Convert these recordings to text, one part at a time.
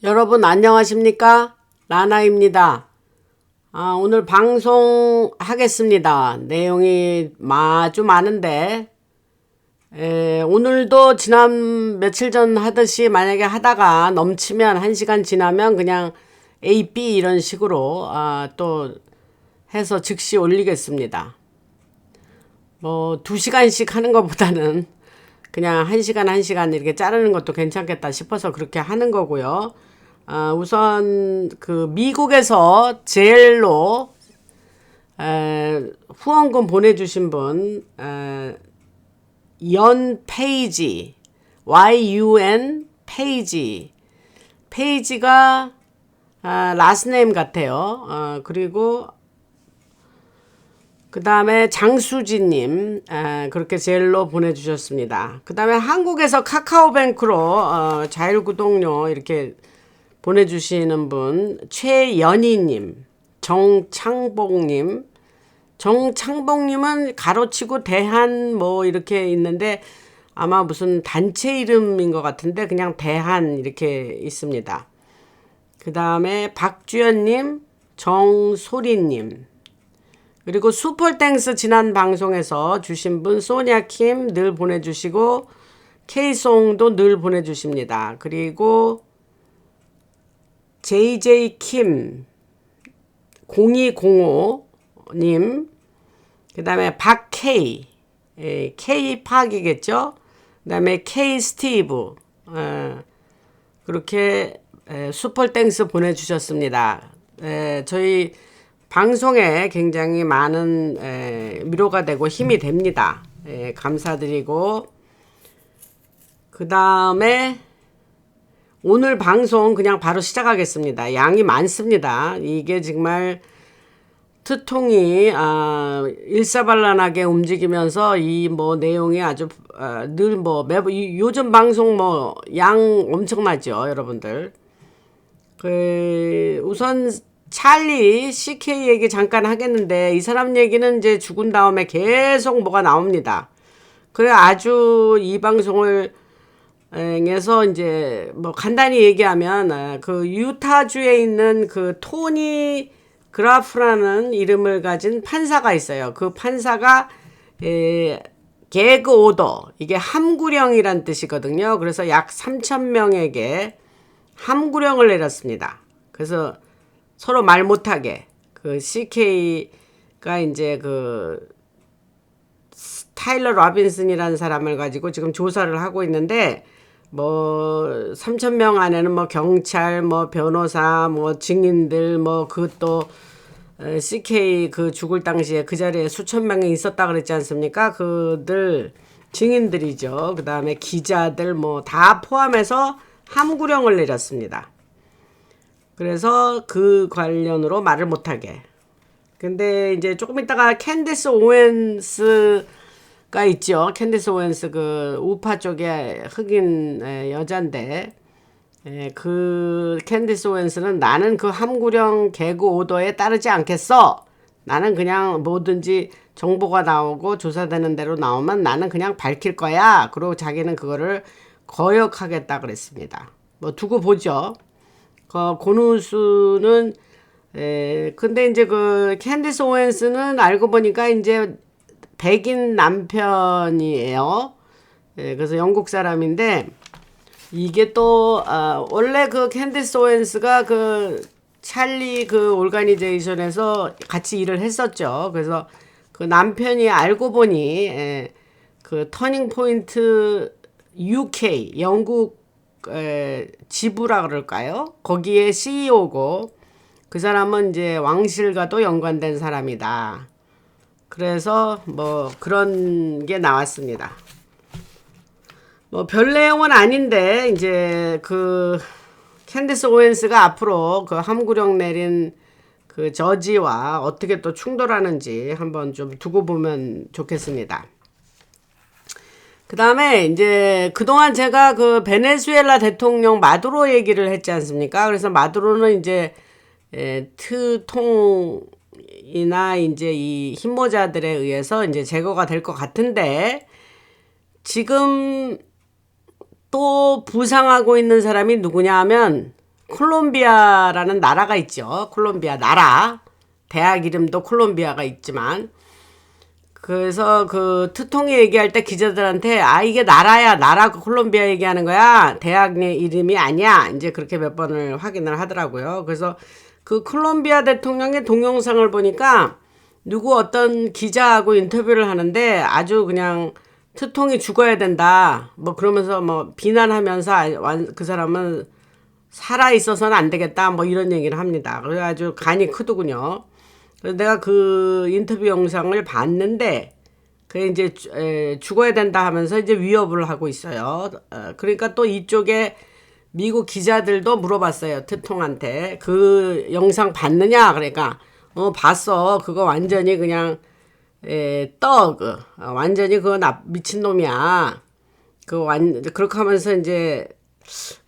여러분 안녕하십니까? 라나입니다. 오늘 방송하겠습니다. 내용이 아주 많은데 오늘도 지난 며칠 전 하듯이 만약에 하다가 넘치면 1시간 지나면 그냥 A, B 이런 식으로 또 해서 즉시 올리겠습니다. 뭐 2시간씩 하는 것보다는 그냥 1시간 이렇게 자르는 것도 괜찮겠다 싶어서 그렇게 하는 거고요. 우선 그 미국에서 제일로 후원금 보내주신 분 연 페이지 YUN 페이지가 라스네임 같아요. 그리고 그 다음에 장수진님 그렇게 제일로 보내주셨습니다. 그 다음에 한국에서 카카오뱅크로 자율구독료 이렇게 보내주시는 분 최연희님, 정창복님은 가로치고 대한 뭐 이렇게 있는데 아마 무슨 단체 이름인 것 같은데 그냥 대한 이렇게 있습니다. 그 다음에 박주연님, 정소리님, 그리고 슈퍼땡스 지난 방송에서 주신 분 소냐킴 늘 보내주시고 K송도 늘 보내주십니다. 그리고 JJ킴 0205님, 그 다음에 박K, K팍이겠죠? 그 다음에 K스티브, 그렇게 슈퍼땡스 보내주셨습니다. 저희 방송에 굉장히 많은 위로가 되고 힘이 됩니다. 감사드리고, 그 다음에 오늘 방송 그냥 바로 시작하겠습니다. 양이 많습니다. 이게 정말 트통이 일사발란하게 움직이면서 이 뭐 내용이 아주 늘 뭐 매번 요즘 방송 뭐 양 엄청나죠, 여러분들. 우선 찰리 CK 얘기 잠깐 하겠는데 이 사람 얘기는 이제 죽은 다음에 계속 뭐가 나옵니다. 그래 아주 이 방송을 에서 이제 뭐 간단히 얘기하면 그 유타주에 있는 그 토니 그라프라는 이름을 가진 판사가 있어요. 그 판사가 개그 오더, 이게 함구령이란 뜻이거든요. 그래서 약 3,000명에게 함구령을 내렸습니다. 그래서 서로 말 못하게 그 CK가 이제 그 타일러 로빈슨이라는 사람을 가지고 지금 조사를 하고 있는데 뭐 3,000명 안에는 뭐 경찰, 뭐 변호사, 뭐 증인들, 뭐 그것도 CK 그 죽을 당시에 그 자리에 수천 명이 있었다 그랬지 않습니까? 그들 증인들이죠. 그 다음에 기자들 뭐 다 포함해서 함구령을 내렸습니다. 그래서 그 관련으로 말을 못하게. 근데 이제 조금 있다가 캔디스 오웬스가 있죠. 캔디스 오웬스 그 우파 쪽의 흑인 여잔데 그 캔디스 오웬스는 나는 그 함구령 개그 오더에 따르지 않겠어. 나는 그냥 뭐든지 정보가 나오고 조사되는 대로 나오면 나는 그냥 밝힐 거야. 그리고 자기는 그거를 거역하겠다 그랬습니다. 뭐 두고 보죠. 고누수는 근데 이제 그 캔디스 오웬스는 알고 보니까 이제 백인 남편이에요. 그래서 영국 사람인데 이게 또 원래 그 캔디스 오웬스가 그 찰리 그 올가니제이션에서 같이 일을 했었죠. 그래서 그 남편이 알고 보니 그 터닝 포인트 UK 영국 지부라 그럴까요? 거기에 CEO고 그 사람은 이제 왕실과도 연관된 사람이다. 그래서 뭐 그런 게 나왔습니다. 뭐 별 내용은 아닌데 이제 그 캔디스 오웬스가 앞으로 그 함구령 내린 그 저지와 어떻게 또 충돌하는지 한번 좀 두고 보면 좋겠습니다. 그 다음에 이제 그동안 제가 그 베네수엘라 대통령 마두로 얘기를 했지 않습니까? 그래서 마두로는 이제 트통이나 이제 이 힘모자들에 의해서 이제 제거가 될 것 같은데 지금 또 부상하고 있는 사람이 누구냐 하면 콜롬비아라는 나라가 있죠. 콜롬비아 나라. 대학 이름도 콜롬비아가 있지만, 그래서 그 트통이 얘기할 때 기자들한테 이게 나라야, 나라 콜롬비아 얘기하는 거야, 대학 이름이 아니야, 이제 그렇게 몇 번을 확인을 하더라고요. 그래서 그 콜롬비아 대통령의 동영상을 보니까 누구 어떤 기자하고 인터뷰를 하는데 아주 그냥 트통이 죽어야 된다 뭐 그러면서 뭐 비난하면서 그 사람은 살아 있어서는 안 되겠다 뭐 이런 얘기를 합니다. 그래 아주 간이 크더군요. 그래서 내가 그 인터뷰 영상을 봤는데 그게 이제 죽어야 된다 하면서 이제 위협을 하고 있어요. 그러니까 또 이쪽에 미국 기자들도 물어봤어요. 트통한테 그 영상 봤느냐? 그러니까 봤어. 그거 완전히 그냥 완전히 그거 미친놈이야. 그렇게 하면서 이제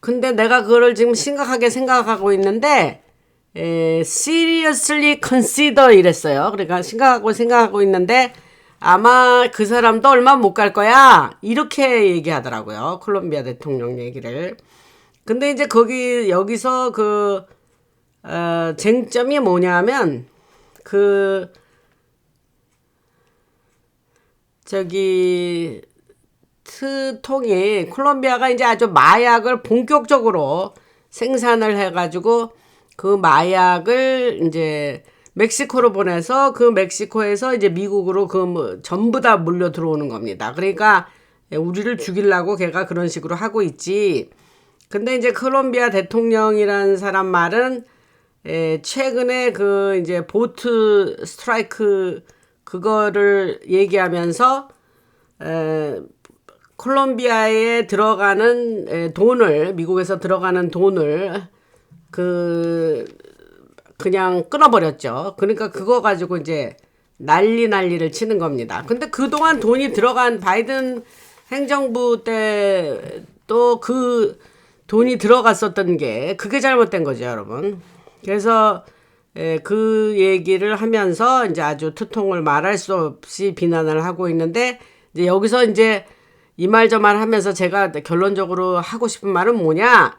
근데 내가 그거를 지금 심각하게 생각하고 있는데 seriously consider 이랬어요. 그러니까 심각하고 생각하고 있는데 아마 그 사람도 얼마 못 갈 거야. 이렇게 얘기하더라고요. 콜롬비아 대통령 얘기를. 근데 이제 여기서 쟁점이 뭐냐면, 트통이, 콜롬비아가 이제 아주 마약을 본격적으로 생산을 해가지고, 그 마약을 이제 멕시코로 보내서 그 멕시코에서 이제 미국으로 전부 다 물려 들어오는 겁니다. 그러니까 우리를 죽이려고 걔가 그런 식으로 하고 있지. 근데 이제 콜롬비아 대통령이라는 사람 말은 최근에 이제 보트 스트라이크 그거를 얘기하면서 콜롬비아에 들어가는 돈을 미국에서 들어가는 돈을 그냥 끊어버렸죠. 그러니까 그거 가지고 이제 난리를 치는 겁니다. 근데 그동안 돈이 들어간 바이든 행정부 때 또 돈이 들어갔었던 게 그게 잘못된 거죠, 여러분. 그래서 그 얘기를 하면서 이제 아주 투통을 말할 수 없이 비난을 하고 있는데 이제 여기서 이제 이 말 저 말 하면서 제가 결론적으로 하고 싶은 말은 뭐냐?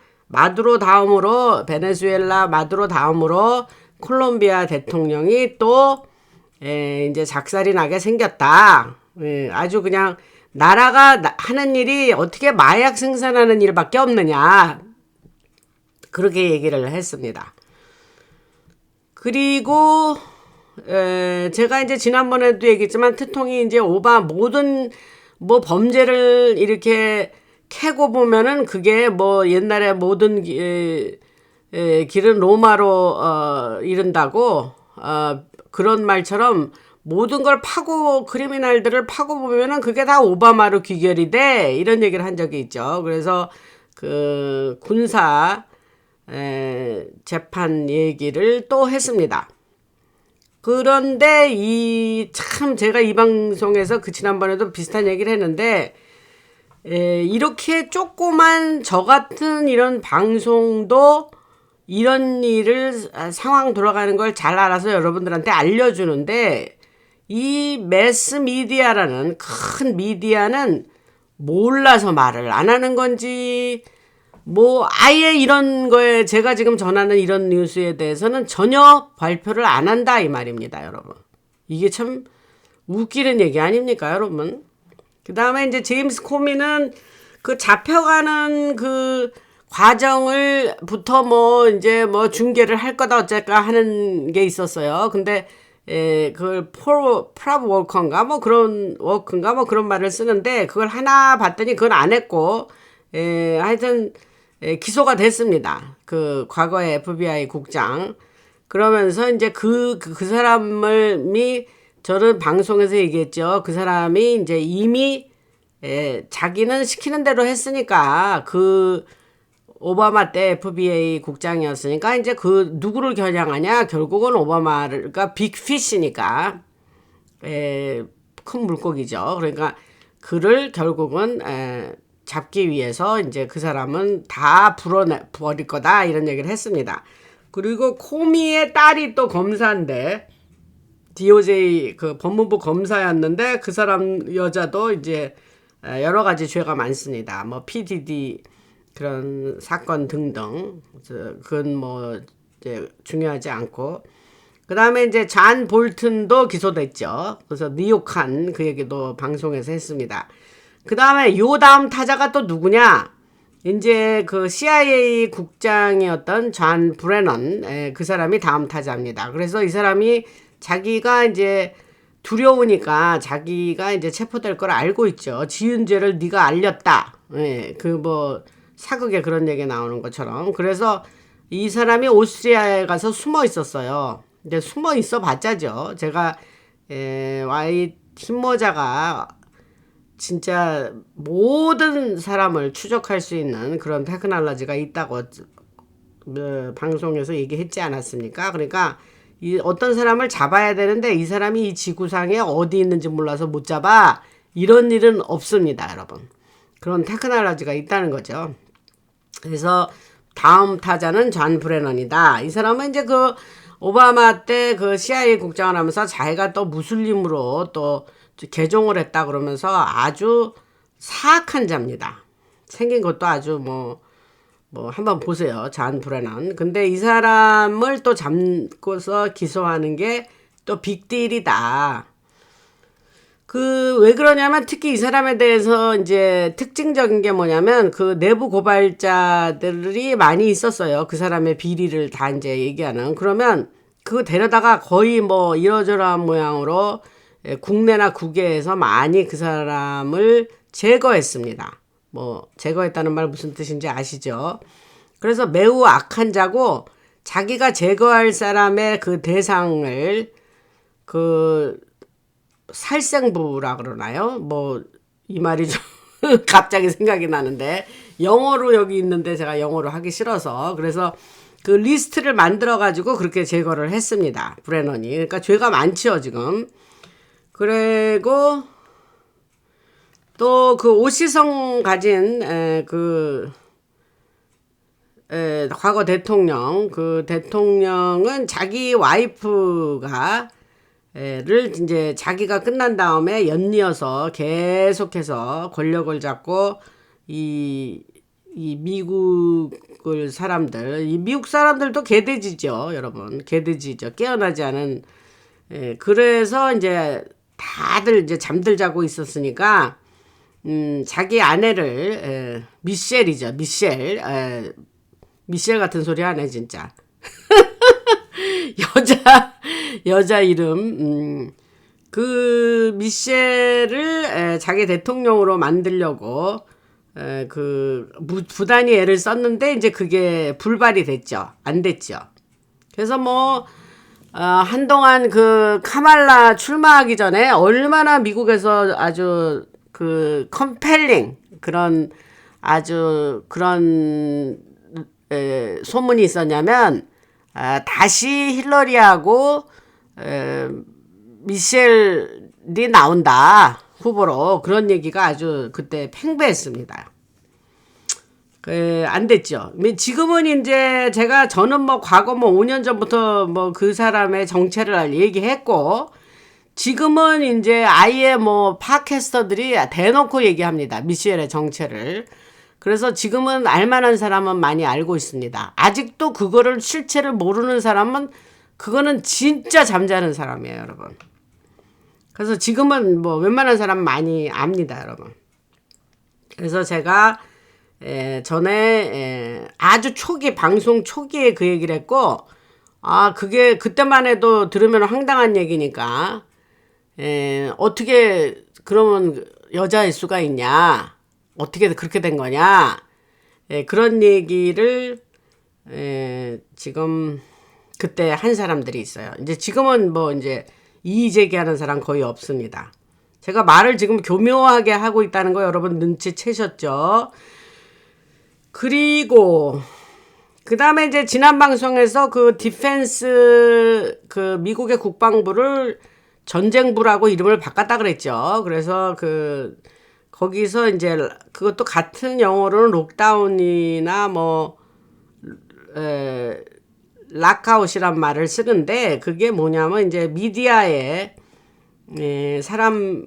베네수엘라 마두로 다음으로 콜롬비아 대통령이 또 이제 작살이 나게 생겼다. 아주 그냥 나라가 하는 일이 어떻게 마약 생산하는 일밖에 없느냐. 그렇게 얘기를 했습니다. 그리고 제가 이제 지난번에도 얘기했지만 트통이 이제 모든 범죄를 이렇게 캐고 보면은 그게 옛날에 모든 길은 로마로 이른다고 그런 말처럼 모든 걸 크리미널들을 파고 보면은 그게 다 오바마로 귀결이 돼 이런 얘기를 한 적이 있죠. 그래서 그 군사 재판 얘기를 또 했습니다. 그런데 제가 이 방송에서 지난번에도 비슷한 얘기를 했는데 이렇게 조그만 저 같은 이런 방송도 이런 상황 돌아가는 걸 잘 알아서 여러분들한테 알려주는데 이 매스 미디어라는 큰 미디어는 몰라서 말을 안 하는 건지 아예 이런 거에 제가 지금 전하는 이런 뉴스에 대해서는 전혀 발표를 안 한다 이 말입니다, 여러분. 이게 참 웃기는 얘기 아닙니까, 여러분? 그 다음에 이제 제임스 코미는 잡혀가는 과정을부터 이제 중계를 할 거다 어쩔까 하는 게 있었어요. 근데 그걸 프랍 워커인가 그런 말을 쓰는데 그걸 하나 봤더니 그건 안 했고 하여튼 기소가 됐습니다. 과거의 FBI 국장. 그러면서 이제 그 사람이 저는 방송에서 얘기했죠. 그 사람이 이제 이미 자기는 시키는 대로 했으니까 오바마 때 FBI 국장이었으니까 이제 누구를 겨냥하냐? 결국은 오바마가 빅피쉬니까 큰 물고기죠. 그러니까 그를 결국은 잡기 위해서 이제 그 사람은 다 버릴 거다 이런 얘기를 했습니다. 그리고 코미의 딸이 또 검사인데 DOJ 법무부 검사였는데 그 사람 여자도 이제 여러 가지 죄가 많습니다. PDD 그런 사건 등등. 그건 뭐 이제 중요하지 않고. 그 다음에 이제 잔 볼튼도 기소됐죠. 그래서 뉴욕한 그 얘기도 방송에서 했습니다. 그 다음에 요 다음 타자가 또 누구냐? 이제 그 CIA 국장이었던 존 브레넌, 그 사람이 다음 타자입니다. 그래서 이 사람이 자기가 이제 두려우니까 자기가 이제 체포될 걸 알고 있죠. 지은 죄를 네가 알렸다. 그 뭐 사극에 그런 얘기 나오는 것처럼. 그래서 이 사람이 오스트리아에 가서 숨어 있었어요. 근데 숨어 있어 봤자죠. 제가 와이 팀모자가 진짜 모든 사람을 추적할 수 있는 그런 테크놀로지가 있다고 방송에서 얘기했지 않았습니까? 그러니까 이 어떤 사람을 잡아야 되는데 이 사람이 이 지구상에 어디 있는지 몰라서 못 잡아. 이런 일은 없습니다, 여러분. 그런 테크놀로지가 있다는 거죠. 그래서 다음 타자는 존 브레넌이다. 이 사람은 이제 그 오바마 때 그 CIA 국장을 하면서 자기가 또 무슬림으로 또 개종을 했다 그러면서 아주 사악한 자입니다. 생긴 것도 아주 뭐 한번 보세요. 존 브레넌. 근데 이 사람을 또 잡고서 기소하는 게 또 빅딜이다. 그 왜 그러냐면 특히 이 사람에 대해서 이제 특징적인 게 뭐냐면 그 내부 고발자들이 많이 있었어요. 그 사람의 비리를 다 이제 얘기하는. 그러면 그거 데려다가 거의 뭐 이러저러한 모양으로 국내나 국외에서 많이 그 사람을 제거했습니다. 뭐 제거했다는 말 무슨 뜻인지 아시죠? 그래서 매우 악한 자고 자기가 제거할 사람의 그 대상을 그 살생부라 그러나요? 뭐 이 말이 좀 갑자기 생각이 나는데 영어로 여기 있는데 제가 영어로 하기 싫어서 그래서 그 리스트를 만들어 가지고 그렇게 제거를 했습니다. 브레넌이. 그러니까 죄가 많죠, 지금. 그리고 또 그 오시성 가진 과거 대통령, 그 대통령은 자기 와이프가 를 이제 자기가 끝난 다음에 연이어서 계속해서 권력을 잡고 이 미국을 사람들, 이 미국 사람들도 개돼지죠, 여러분. 개돼지죠. 깨어나지 않은. 그래서 이제 다들 이제 잠들자고 있었으니까 자기 아내를 미셸이죠. 미셸 같은 소리 하네 진짜. 여자 이름 그 미셸을 자기 대통령으로 만들려고 그 부단히 애를 썼는데 이제 그게 불발이 됐죠. 안 됐죠. 그래서 뭐 한동안 그 카말라 출마하기 전에 얼마나 미국에서 아주 그 컴펠링 그런 아주 그런 소문이 있었냐면 다시 힐러리하고 미셸이 나온다 후보로 그런 얘기가 아주 그때 팽배했습니다. 안 됐죠. 지금은 이제 저는 뭐 과거 뭐 5년 전부터 뭐 그 사람의 정체를 얘기했고 지금은 이제 아예 뭐 팟캐스터들이 대놓고 얘기합니다. 미셸의 정체를. 그래서 지금은 알만한 사람은 많이 알고 있습니다. 아직도 그거를 실체를 모르는 사람은 그거는 진짜 잠자는 사람이에요, 여러분. 그래서 지금은 뭐 웬만한 사람 많이 압니다, 여러분. 그래서 제가 전에 아주 초기 방송 초기에 그 얘기를 했고 그게 그때만 해도 들으면 황당한 얘기니까 어떻게 그러면 여자일 수가 있냐? 어떻게 그렇게 된 거냐? 그런 얘기를 지금 그때 한 사람들이 있어요. 이제 지금은 뭐 이제 이의 제기하는 사람 거의 없습니다. 제가 말을 지금 교묘하게 하고 있다는 거 여러분 눈치채셨죠? 그리고 그 다음에 이제 지난 방송에서 그 디펜스 그 미국의 국방부를 전쟁부라고 이름을 바꿨다 그랬죠. 그래서 그 거기서 이제 그것도 같은 영어로는 록다운이나 뭐 락아웃이란 말을 쓰는데 그게 뭐냐면 이제 미디어에 사람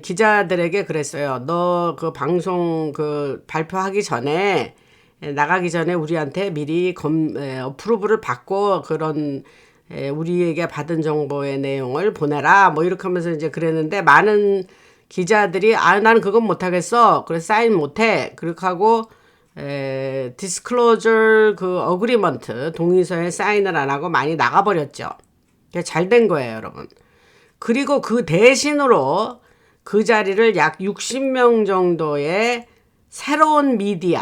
기자들에게 그랬어요. 너 그 방송 그 발표하기 전에 나가기 전에 우리한테 미리 어프로브를 받고 그런 우리에게 받은 정보의 내용을 보내라 뭐 이렇게 하면서 이제 그랬는데 많은 기자들이 나는 그건 못하겠어 그래서 사인 못해 그렇게 하고 디스클로저 그 어그리먼트 동의서에 사인을 안 하고 많이 나가버렸죠. 잘 된 거예요 여러분. 그리고 그 대신으로 그 자리를 약 60명 정도의 새로운 미디어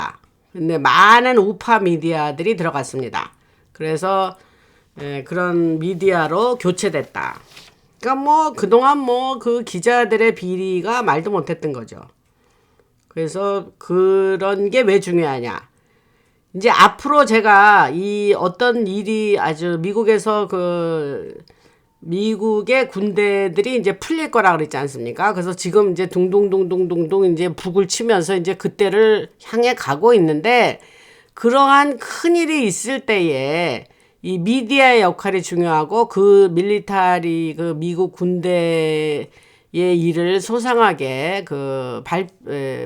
근데 많은 우파 미디어들이 들어갔습니다. 그래서 그런 미디어로 교체됐다. 그러니까 뭐 그동안 뭐 그 기자들의 비리가 말도 못했던 거죠. 그래서 그런 게 왜 중요하냐. 이제 앞으로 제가 이 어떤 일이 아주 미국에서 미국의 군대들이 이제 풀릴 거라 그랬지 않습니까? 그래서 지금 이제 둥둥둥둥둥둥 이제 북을 치면서 이제 그때를 향해 가고 있는데 그러한 큰 일이 있을 때에 이 미디어의 역할이 중요하고 그 밀리터리 그 미국 군대의 일을 소상하게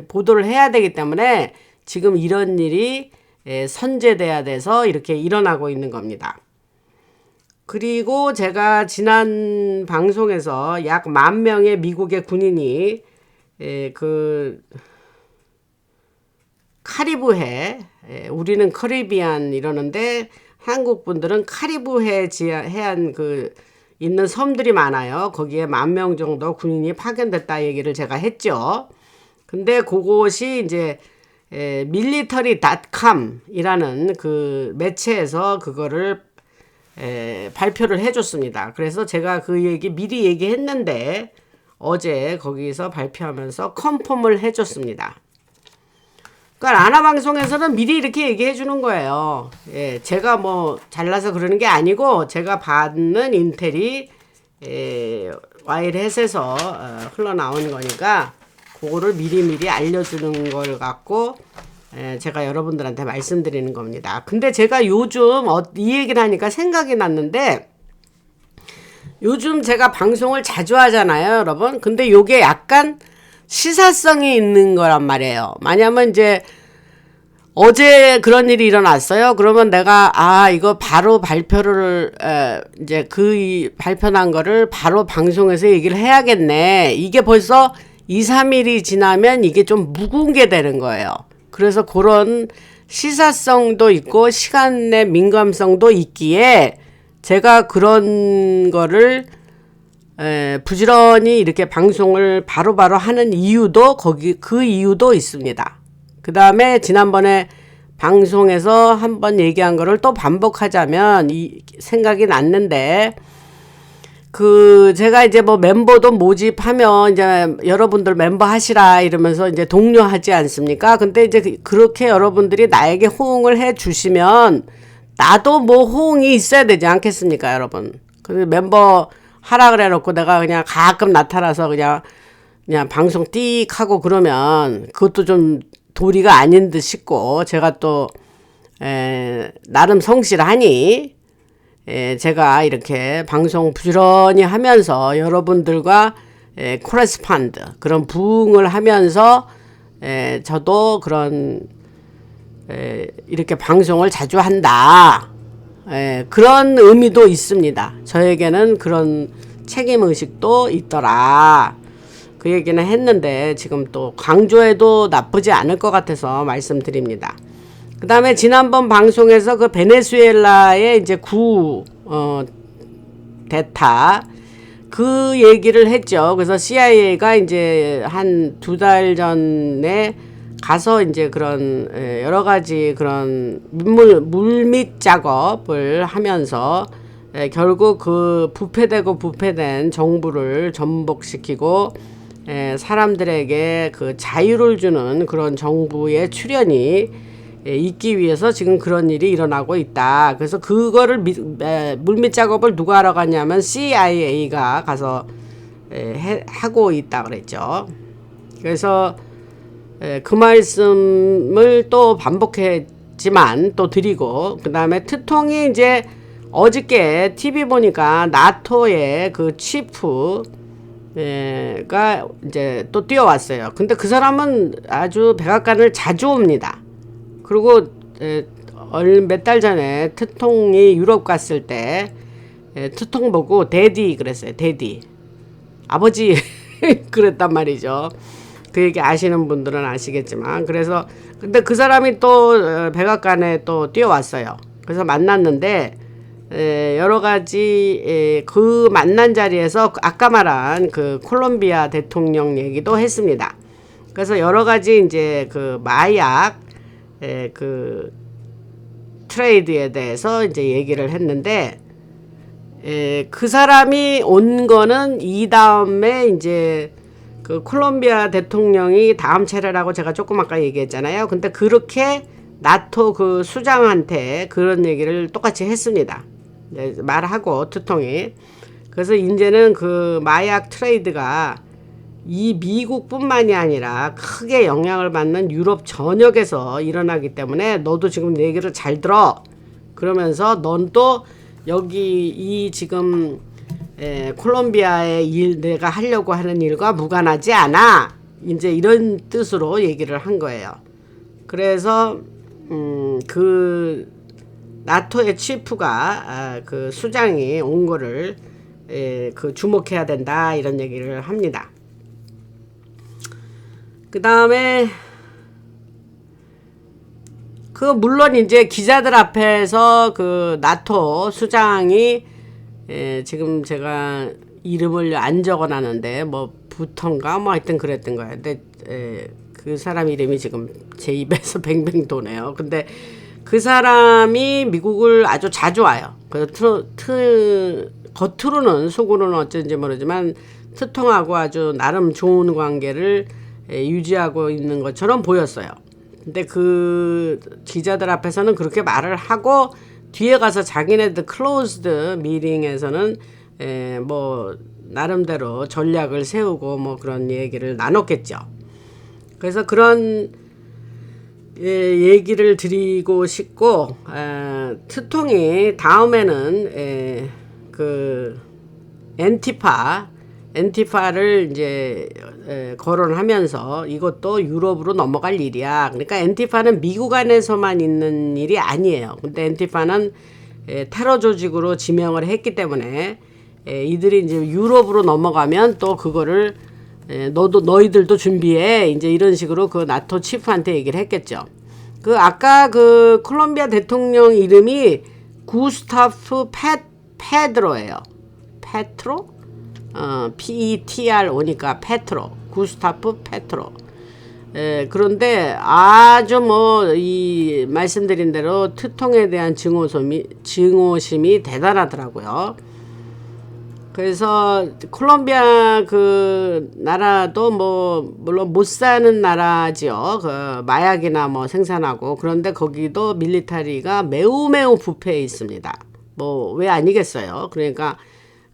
보도를 해야 되기 때문에 지금 이런 일이 선제돼야 돼서 이렇게 일어나고 있는 겁니다. 그리고 제가 지난 방송에서 약 10,000명의 미국의 군인이 카리브해 우리는 커리비안 이러는데 한국 분들은 카리브해 해안 있는 섬들이 많아요. 거기에 10,000명 정도 군인이 파견됐다 얘기를 제가 했죠. 근데 그것이 이제 military.com이라는 그 매체에서 그거를 발표를 해줬습니다. 그래서 제가 그 얘기 미리 얘기했는데 어제 거기서 발표하면서 컨펌을 해줬습니다. 그러니까 아나방송에서는 미리 이렇게 얘기해 주는 거예요. 제가 뭐 잘나서 그러는 게 아니고 제가 받는 인텔이 와일햇에서 흘러나온 거니까 그거를 미리미리 알려주는 걸 갖고 제가 여러분들한테 말씀드리는 겁니다. 근데 제가 요즘 이 얘기를 하니까 생각이 났는데 요즘 제가 방송을 자주 하잖아요, 여러분. 근데 요게 약간 시사성이 있는 거란 말이에요. 왜냐면 이제 어제 그런 일이 일어났어요. 그러면 내가 이거 바로 발표를 이제 발표난 거를 바로 방송에서 얘기를 해야겠네. 이게 벌써 2, 3일이 지나면 이게 좀 묵은 되는 거예요. 그래서 그런 시사성도 있고 시간의 민감성도 있기에 제가 그런 거를 부지런히 이렇게 방송을 바로바로 하는 이유도 그 이유도 있습니다. 그 다음에 지난번에 방송에서 한번 얘기한 거를 또 반복하자면 생각이 났는데 제가 이제 뭐 멤버도 모집하면 이제 여러분들 멤버 하시라 이러면서 이제 독려하지 않습니까? 근데 이제 그렇게 여러분들이 나에게 호응을 해 주시면 나도 뭐 호응이 있어야 되지 않겠습니까, 여러분? 그래서 멤버 하라 그래 놓고 내가 그냥 가끔 나타나서 그냥 방송 띡 하고 그러면 그것도 좀 도리가 아닌 듯 싶고 제가 또 나름 성실하니 제가 이렇게 방송 부지런히 하면서 여러분들과 코레스판드 그런 부응을 하면서 저도 그런 이렇게 방송을 자주 한다. 그런 의미도 있습니다. 저에게는 그런 책임의식도 있더라. 그 얘기는 했는데 지금 또 강조해도 나쁘지 않을 것 같아서 말씀드립니다. 그 다음에 지난번 방송에서 그 베네수엘라의 이제 대타 그 얘기를 했죠. 그래서 CIA가 이제 한 2달 전에 가서 이제 그런 여러 가지 그런 물밑 작업을 하면서 결국 그 부패된 정부를 전복시키고 사람들에게 그 자유를 주는 그런 정부의 출현이 있기 위해서 지금 그런 일이 일어나고 있다. 그래서 그거를 물밑 작업을 누가 하러 갔냐면 CIA가 가서 하고 있다 그랬죠. 그래서 그 말씀을 또 반복했지만 또 드리고 그 다음에 트통이 이제 어저께 TV 보니까 나토의 그 치프 가 이제 또 뛰어왔어요. 근데 그 사람은 아주 백악관을 자주 옵니다. 그리고 몇 달 전에 트통이 유럽 갔을 때 트통 보고 데디 그랬어요. 데디 아버지 그랬단 말이죠. 그 얘기 아시는 분들은 아시겠지만, 그래서 근데 그 사람이 또 백악관에 또 뛰어왔어요. 그래서 만났는데 여러 가지 그 만난 자리에서 아까 말한 그 콜롬비아 대통령 얘기도 했습니다. 그래서 여러 가지 이제 그 마약 그 트레이드에 대해서 이제 얘기를 했는데, 그 사람이 온 거는 이 다음에 이제 그 콜롬비아 대통령이 다음 차례라고 제가 조금 아까 얘기했잖아요. 근데 그렇게 나토 그 수장한테 그런 얘기를 똑같이 했습니다. 말하고 트통이. 그래서 이제는 그 마약 트레이드가 이 미국뿐만이 아니라 크게 영향을 받는 유럽 전역에서 일어나기 때문에 너도 지금 내 얘기를 잘 들어. 그러면서 넌 또 여기 이 지금 콜롬비아의 일 내가 하려고 하는 일과 무관하지 않아. 이제 이런 뜻으로 얘기를 한 거예요. 그래서 그 나토의 치프가 그 수장이 온 거를 그 주목해야 된다 이런 얘기를 합니다. 그 다음에 그 물론 이제 기자들 앞에서 그 나토 수장이 지금 제가 이름을 안 적어놨는데 뭐 부턴가 뭐 하여튼 그랬던 거예요. 근데 그 사람 이름이 지금 제 입에서 뱅뱅 도네요. 근데 그 사람이 미국을 아주 자주 와요. 그래서 겉으로는 속으로는 어쩐지 모르지만 트통하고 아주 나름 좋은 관계를 유지하고 있는 것처럼 보였어요. 근데 그 기자들 앞에서는 그렇게 말을 하고 뒤에 가서 자기네들 클로즈드 미팅에서는 뭐 나름대로 전략을 세우고 뭐 그런 얘기를 나눴겠죠. 그래서 그런 얘기를 드리고 싶고, 트통이 다음에는 그 엔티파를 이제 거론하면서 이것도 유럽으로 넘어갈 일이야. 그러니까 엔티파는 미국 안에서만 있는 일이 아니에요. 근데 엔티파는 테러 조직으로 지명을 했기 때문에 이들이 이제 유럽으로 넘어가면 또 그거를 너희들도 준비해. 이제 이런 식으로 그 나토 치프한테 얘기를 했겠죠. 그 아까 그 콜롬비아 대통령 이름이 구스타프 페드로예요. 페트로? PETRO니까 페트로. 구스타프 페트로. 그런데 아주 뭐 이 말씀드린 대로 트통에 대한 증오심이 대단하더라고요. 그래서 콜롬비아 그 나라도 뭐 물론 못 사는 나라지요. 그 마약이나 뭐 생산하고. 그런데 거기도 밀리터리가 매우 부패해 있습니다. 뭐 왜 아니겠어요. 그러니까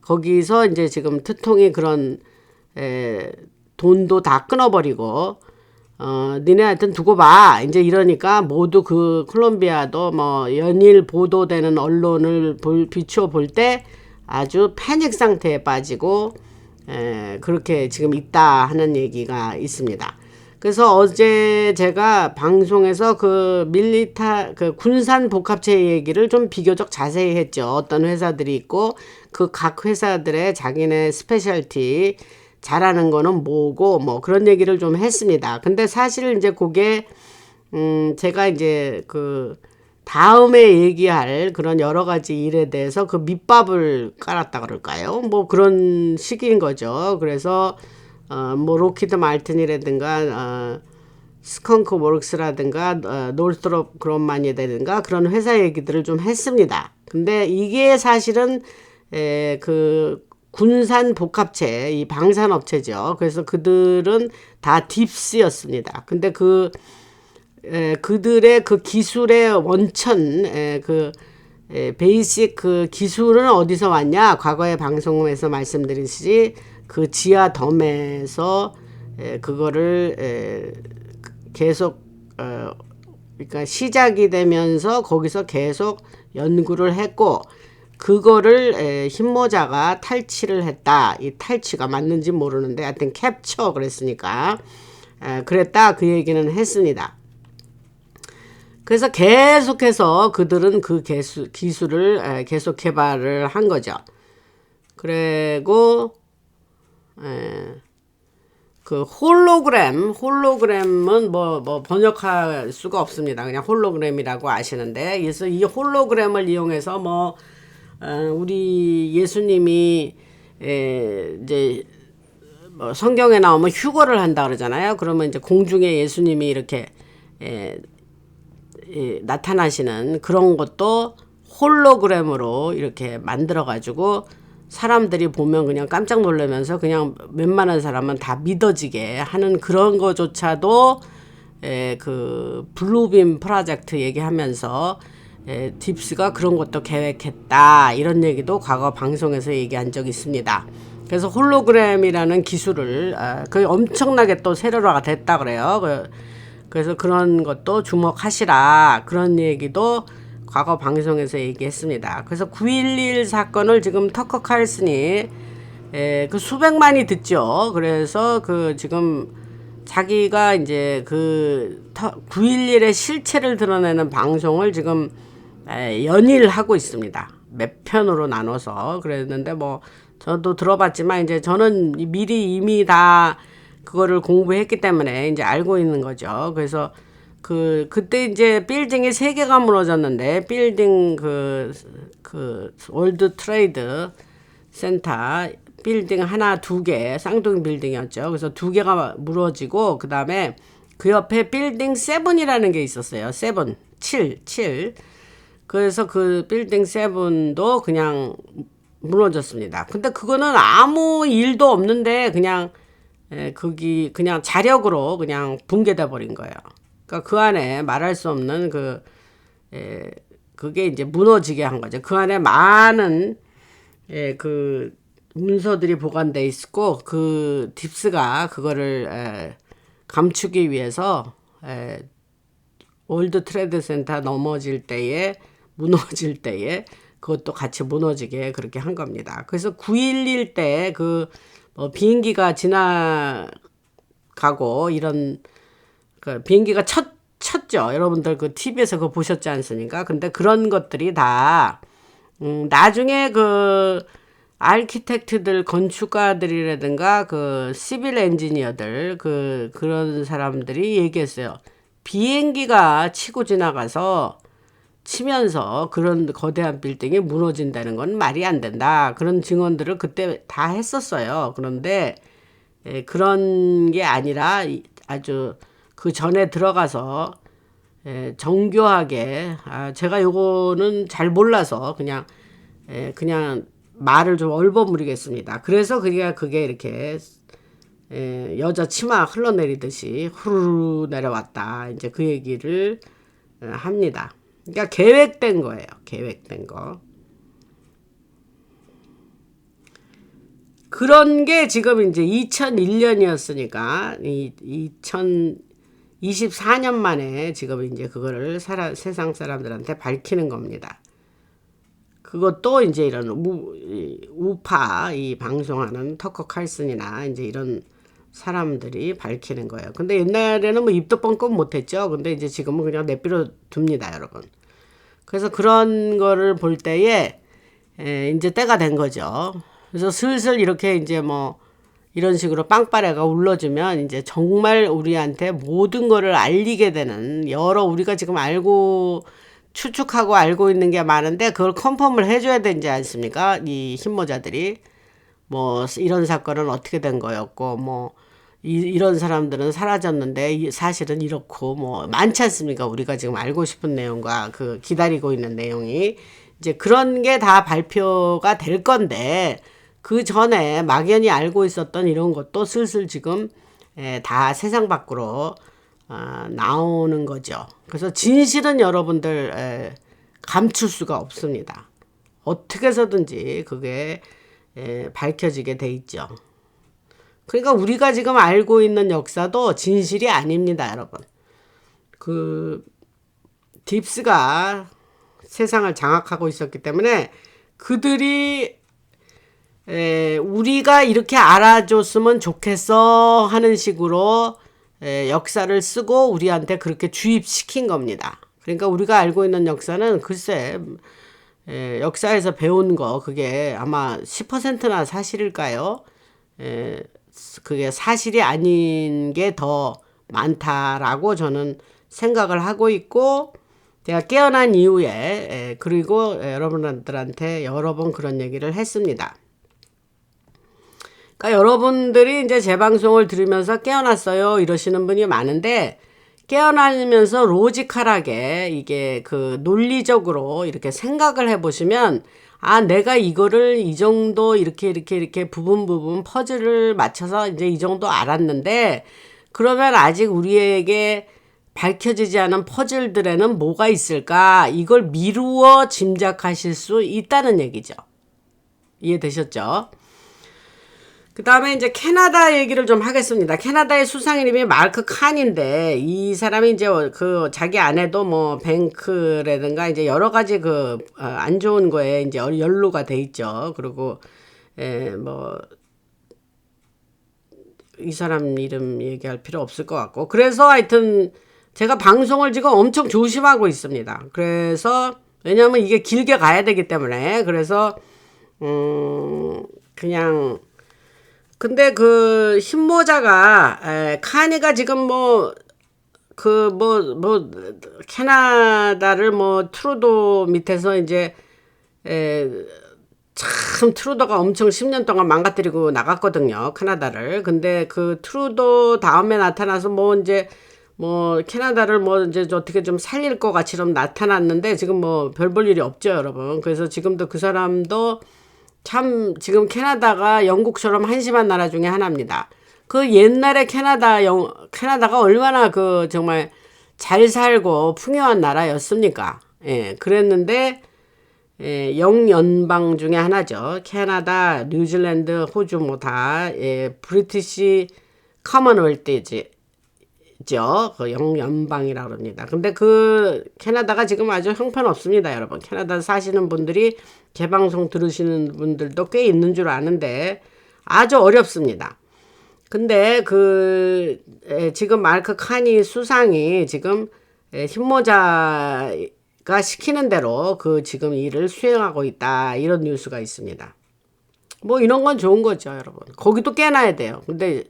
거기서 이제 지금 트통이 그런 돈도 다 끊어버리고 니네 하여튼 두고 봐. 이제 이러니까 모두 그 콜롬비아도 뭐 연일 보도되는 언론을 비추어 볼 때 아주 패닉 상태에 빠지고 그렇게 지금 있다 하는 얘기가 있습니다. 그래서 어제 제가 방송에서 그 군산 복합체 얘기를 좀 비교적 자세히 했죠. 어떤 회사들이 있고 그 각 회사들의 자기네 스페셜티 잘하는 거는 뭐고 뭐 그런 얘기를 좀 했습니다. 근데 사실 이제 그게 제가 이제 그 다음에 얘기할 그런 여러 가지 일에 대해서 그 밑밥을 깔았다 그럴까요? 뭐 그런 식인 거죠. 그래서 뭐 로키드 말틴이라든가 스컹크 워크스라든가 노스트롭 그런만이라든가 그런 회사 얘기들을 좀 했습니다. 근데 이게 사실은 그 군산 복합체 이 방산업체죠. 그래서 그들은 다 딥스였습니다. 근데 그들의 그 기술의 원천 베이직 그 기술은 어디서 왔냐? 과거의 방송에서 말씀드리듯이 그 지하 덤에서 그거를 계속 그러니까 시작이 되면서 거기서 계속 연구를 했고 그거를 흰모자가 탈취를 했다. 이 탈취가 맞는지 모르는데 하여튼 캡처 그랬으니까 그랬다 그 얘기는 했습니다. 그래서 계속해서 그들은 그 기술을 계속 개발을 한 거죠. 그리고 그 홀로그램은 뭐 번역할 수가 없습니다. 그냥 홀로그램이라고 아시는데, 그래서 이 홀로그램을 이용해서 우리 예수님이 이제 뭐 성경에 나오면 휴거를 한다 그러잖아요. 그러면 이제 공중에 예수님이 이렇게 나타나시는 그런 것도 홀로그램으로 이렇게 만들어 가지고 사람들이 보면 그냥 깜짝 놀라면서 그냥 웬만한 사람은 다 믿어지게 하는 그런 거조차도 그 블루빔 프로젝트 얘기하면서 딥스가 그런 것도 계획했다, 이런 얘기도 과거 방송에서 얘기한 적이 있습니다. 그래서 홀로그램이라는 기술을 거의 엄청나게 또 세련화가 됐다 그래요. 그래서 그런 것도 주목하시라, 그런 얘기도 과거 방송에서 얘기했습니다. 그래서 9.11 사건을 지금 터커 칼슨이 그 수백만이 듣죠. 그래서 그 지금 자기가 이제 그 9.11의 실체를 드러내는 방송을 지금 연일 하고 있습니다. 몇 편으로 나눠서. 그랬는데 뭐 저도 들어봤지만 이제 저는 미리 이미 다 그거를 공부했기 때문에 이제 알고 있는 거죠. 그래서 그때 이제 빌딩이 3개가 무너졌는데, 빌딩 그 월드 트레이드 센터 빌딩 하나, 2개, 쌍둥이 빌딩이었죠. 그래서 2개가 무너지고, 그 다음에 그 옆에 빌딩 7이라는 게 있었어요. 7. 그래서 그 빌딩 7도 그냥 무너졌습니다. 근데 그거는 아무 일도 없는데 그냥 거기 그냥 자력으로 그냥 붕괴돼 버린 거예요. 그러니까 그 안에 말할 수 없는 그게 이제 무너지게 한 거죠. 그 안에 많은 그 문서들이 보관돼 있고, 그 딥스가 그거를 감추기 위해서 월드 트레이드 센터 무너질 때에 그것도 같이 무너지게 그렇게 한 겁니다. 그래서 9.11 때 뭐 비행기가 지나가고 이런 그 비행기가 쳤죠. 여러분들 그 TV에서 그거 보셨지 않습니까? 근데 그런 것들이 다 나중에 그 아키텍트들, 건축가들이라든가 그 시빌 엔지니어들, 그런 사람들이 얘기했어요. 비행기가 치면서 그런 거대한 빌딩이 무너진다는 건 말이 안 된다, 그런 증언들을 그때 다 했었어요. 그런데 그런 게 아니라 아주 그 전에 들어가서 정교하게, 제가 요거는 잘 몰라서 그냥 말을 좀 얼버무리겠습니다. 그래서 그게 이렇게 여자 치마 흘러내리듯이 후루루 내려왔다, 이제 그 얘기를 합니다. 그러니까 계획된 거예요. 계획된 거. 그런 게 지금 이제 2001년이었으니까 2024년 만에 지금 이제 그거를 세상 사람들한테 밝히는 겁니다. 그것도 이제 이런 우파 이 방송하는 터커 칼슨이나 이제 이런 사람들이 밝히는 거예요. 근데 옛날에는 뭐 입도 뻥끗 못했죠. 근데 이제 지금은 그냥 내버려 둡니다, 여러분. 그래서 그런 거를 볼 때에 이제 때가 된 거죠. 그래서 슬슬 이렇게 이제 뭐 이런 식으로 빵빠레가 울려주면 이제 정말 우리한테 모든 거를 알리게 되는, 여러 우리가 지금 추측하고 알고 있는 게 많은데 그걸 컨펌을 해줘야 되지 않습니까? 이 힘모자들이 뭐 이런 사건은 어떻게 된 거였고, 뭐 이런 사람들은 사라졌는데 사실은 이렇고, 뭐 많지 않습니까? 우리가 지금 알고 싶은 내용과 그 기다리고 있는 내용이 이제 그런 게 다 발표가 될 건데, 그 전에 막연히 알고 있었던 이런 것도 슬슬 지금 다 세상 밖으로 나오는 거죠. 그래서 진실은 여러분들 감출 수가 없습니다. 어떻게 해서든지 그게 밝혀지게 돼 있죠. 그러니까 우리가 지금 알고 있는 역사도 진실이 아닙니다, 여러분. 그 딥스가 세상을 장악하고 있었기 때문에 그들이 우리가 이렇게 알아줬으면 좋겠어 하는 식으로 역사를 쓰고 우리한테 그렇게 주입시킨 겁니다. 그러니까 우리가 알고 있는 역사는 글쎄 역사에서 배운 거 그게 아마 10%나 사실일까요? 그게 사실이 아닌 게 더 많다라고 저는 생각을 하고 있고, 제가 깨어난 이후에 그리고 여러분들한테 여러 번 그런 얘기를 했습니다. 그러니까 여러분들이 이제 제 방송을 들으면서 깨어났어요 이러시는 분이 많은데, 깨어나면서 로지컬하게 이게 그 논리적으로 이렇게 생각을 해보시면, 아, 내가 이거를 이 정도 이렇게 부분 퍼즐을 맞춰서 이제 이 정도 알았는데, 그러면 아직 우리에게 밝혀지지 않은 퍼즐들에는 뭐가 있을까? 이걸 미루어 짐작하실 수 있다는 얘기죠. 이해되셨죠? 그 다음에 이제 캐나다 얘기를 좀 하겠습니다. 캐나다의 수상 이름이 마크 칸인데, 이 사람이 이제 그 자기 아내도 뭐 뱅크라든가 이제 여러 가지 그 안 좋은 거에 이제 연루가 돼 있죠. 그리고 뭐 이 사람 이름 얘기할 필요 없을 것 같고, 그래서 하여튼 제가 방송을 지금 엄청 조심하고 있습니다. 그래서 왜냐하면 이게 길게 가야 되기 때문에. 그래서 그냥 근데 그 흰모자가 카니가 지금 뭐 캐나다를 뭐 트루도 밑에서 이제 참 트루도가 엄청 10년 동안 망가뜨리고 나갔거든요, 캐나다를. 근데 그 트루도 다음에 나타나서 뭐 이제 뭐 캐나다를 뭐 이제 어떻게 좀 살릴 것 같이럼 나타났는데, 지금 뭐 별 볼 일이 없죠, 여러분. 그래서 지금도 그 사람도 참 지금 캐나다가 영국처럼 한심한 나라 중에 하나입니다. 그 옛날에 캐나다가 얼마나 그 정말 잘 살고 풍요한 나라였습니까? 그랬는데 영연방 중에 하나죠. 캐나다, 뉴질랜드, 호주 뭐 다 브리티시 커먼웰트죠. 그 영연방이라고 합니다. 근데 그 캐나다가 지금 아주 형편없습니다, 여러분. 캐나다 사시는 분들이 제 방송 들으시는 분들도 꽤 있는 줄 아는데 아주 어렵습니다. 근데 그 지금 마크 카니 수상이 지금 흰모자가 시키는 대로 그 지금 일을 수행하고 있다, 이런 뉴스가 있습니다. 뭐 이런 건 좋은 거죠, 여러분. 거기도 깨놔야 돼요. 근데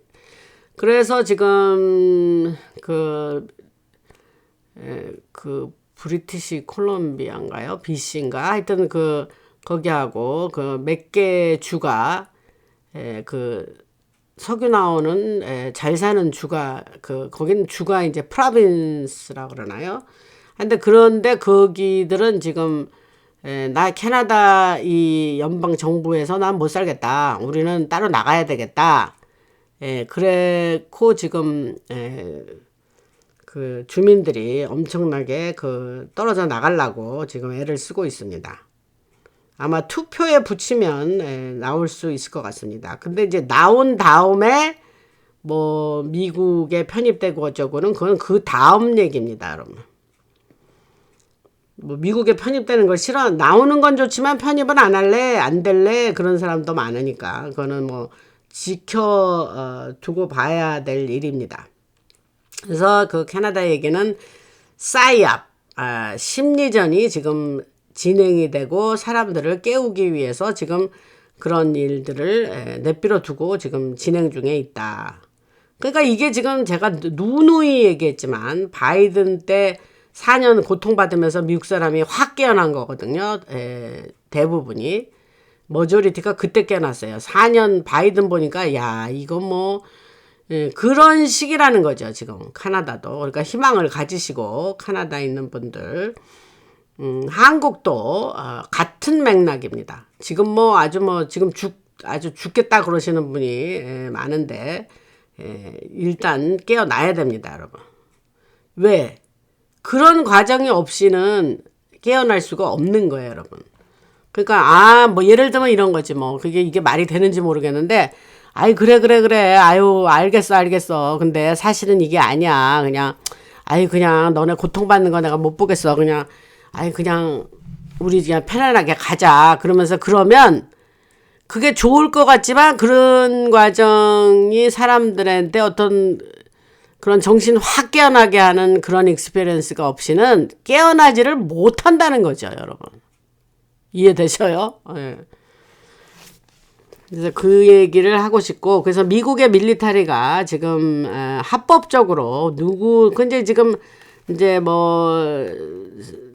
그래서 지금 그 브리티시 콜롬비아인가요? BC인가? 하여튼 거기하고 그 몇 개 주가 그 석유 나오는 잘 사는 주가 거기는 주가 이제 프라빈스라고 그러나요? 그런데 거기들은 지금 나 캐나다 이 연방 정부에서 난 못 살겠다. 우리는 따로 나가야 되겠다. 그래고 지금 그 주민들이 엄청나게 떨어져 나가려고 지금 애를 쓰고 있습니다. 아마 투표에 붙이면 나올 수 있을 것 같습니다. 근데 이제 나온 다음에 뭐 미국에 편입되고 어쩌고는 그건 그 다음 얘기입니다, 여러분. 뭐 미국에 편입되는 거 싫어, 나오는 건 좋지만 편입은 안 할래, 안 될래, 그런 사람도 많으니까 그거는 뭐 지켜두고 봐야 될 일입니다. 그래서 그 캐나다 얘기는 사이압, 심리전이 지금 진행이 되고 사람들을 깨우기 위해서 지금 그런 일들을 내버려 두고 지금 진행 중에 있다. 그러니까 이게 지금 제가 누누이 얘기했지만 바이든 때 4년 고통받으면서 미국 사람이 확 깨어난 거거든요. 대부분이. 머저리티가 그때 깨어났어요. 4년 바이든 보니까 야, 이거 뭐 그런 식이라는 거죠, 지금 캐나다도. 그러니까 희망을 가지시고 캐나다에 있는 분들, 한국도 같은 맥락입니다. 지금 뭐 아주 지금 아주 죽겠다 그러시는 분이 많은데 일단 깨어나야 됩니다, 여러분. 왜? 그런 과정이 없이는 깨어날 수가 없는 거예요, 여러분. 그러니까 뭐 예를 들면 이런 거지 뭐. 이게 말이 되는지 모르겠는데, 아이 그래 아유 알겠어. 근데 사실은 이게 아니야. 그냥 너네 고통받는 거 내가 못 보겠어. 그냥 우리 그냥 편안하게 가자. 그러면 그게 좋을 것 같지만 그런 과정이 사람들한테 어떤 그런 정신 확 깨어나게 하는 그런 익스피리언스가 없이는 깨어나지를 못한다는 거죠, 여러분. 이해되셔요? 예. 그래서 그 얘기를 하고 싶고, 그래서 미국의 밀리터리가 지금 합법적으로 근데 지금 이제 뭐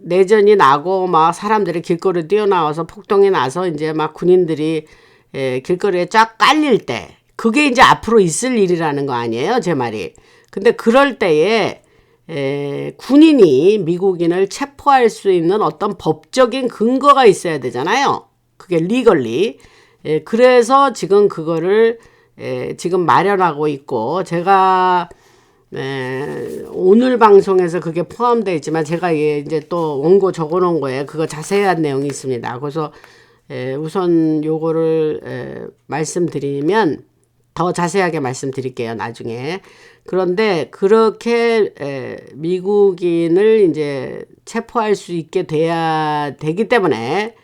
내전이 나고 막 사람들이 길거리에 뛰어나와서 폭동이 나서 이제 막 군인들이 길거리에 쫙 깔릴 때, 그게 이제 앞으로 있을 일이라는 거 아니에요, 제 말이. 근데 그럴 때에 군인이 미국인을 체포할 수 있는 어떤 법적인 근거가 있어야 되잖아요. 그게 리걸리. 그래서 지금 그거를 지금 마련하고 있고, 제가 오늘 방송에서 그게 포함되어 있지만 제가 이제 또 원고 적어놓은 거에 그거 자세한 내용이 있습니다. 그래서 우선 요거를 말씀드리면 더 자세하게 말씀드릴게요, 나중에. 그런데 그렇게 미국인을 이제 체포할 수 있게 돼야 되기 때문에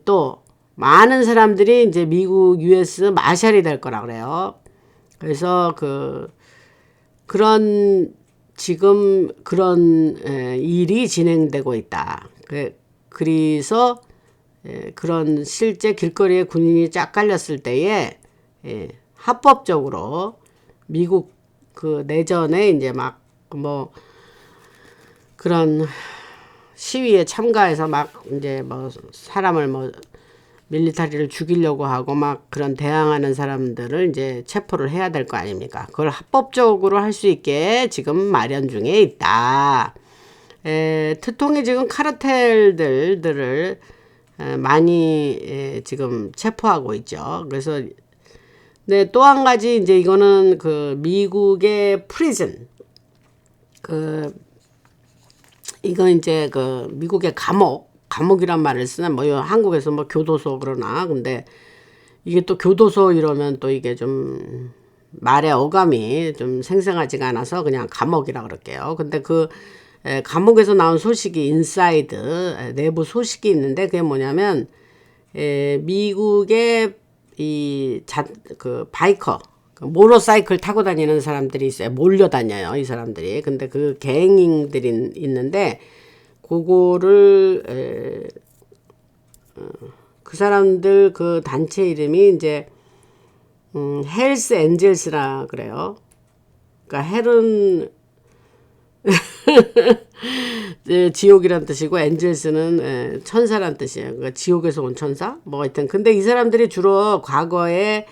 또 많은 사람들이 이제 미국 US 마샬이 될 거라 그래요. 그래서 지금 그런 일이 진행되고 있다. 그래서 그런 실제 길거리에 군인이 쫙 깔렸을 때에 합법적으로 미국 그 내전에 이제 막 뭐 그런 시위에 참가해서 막 이제 뭐 사람을 뭐 밀리터리를 죽이려고 하고 막 그런 대항하는 사람들을 이제 체포를 해야 될 거 아닙니까? 그걸 합법적으로 할 수 있게 지금 마련 중에 있다. 특통이 지금 카르텔들을 많이 지금 체포하고 있죠. 그래서 네, 또 한 가지 이제 이거는 그 미국의 프리즌, 이건 이제 그 미국의 감옥이란 말을 쓰나 뭐 한국에서 뭐 교도소 그러나, 근데 이게 또 교도소 이러면 또 이게 좀 말의 어감이 좀 생생하지가 않아서 그냥 감옥이라 그럴게요. 근데 그 감옥에서 나온 소식이 인사이드 내부 소식이 있는데, 그게 뭐냐면 미국의 그 바이커, 모터사이클 타고 다니는 사람들이 있어요. 몰려다녀요, 이 사람들이. 근데 그 갱잉들이 있는데, 그거를 그 사람들 그 단체 이름이 이제 헬스 엔젤스라 그래요. 그러니까 헬은 지옥이란 뜻이고 엔젤스는 천사란 뜻이에요. 그러니까 지옥에서 온 천사? 뭐 하여튼. 근데 이 사람들이 주로 과거에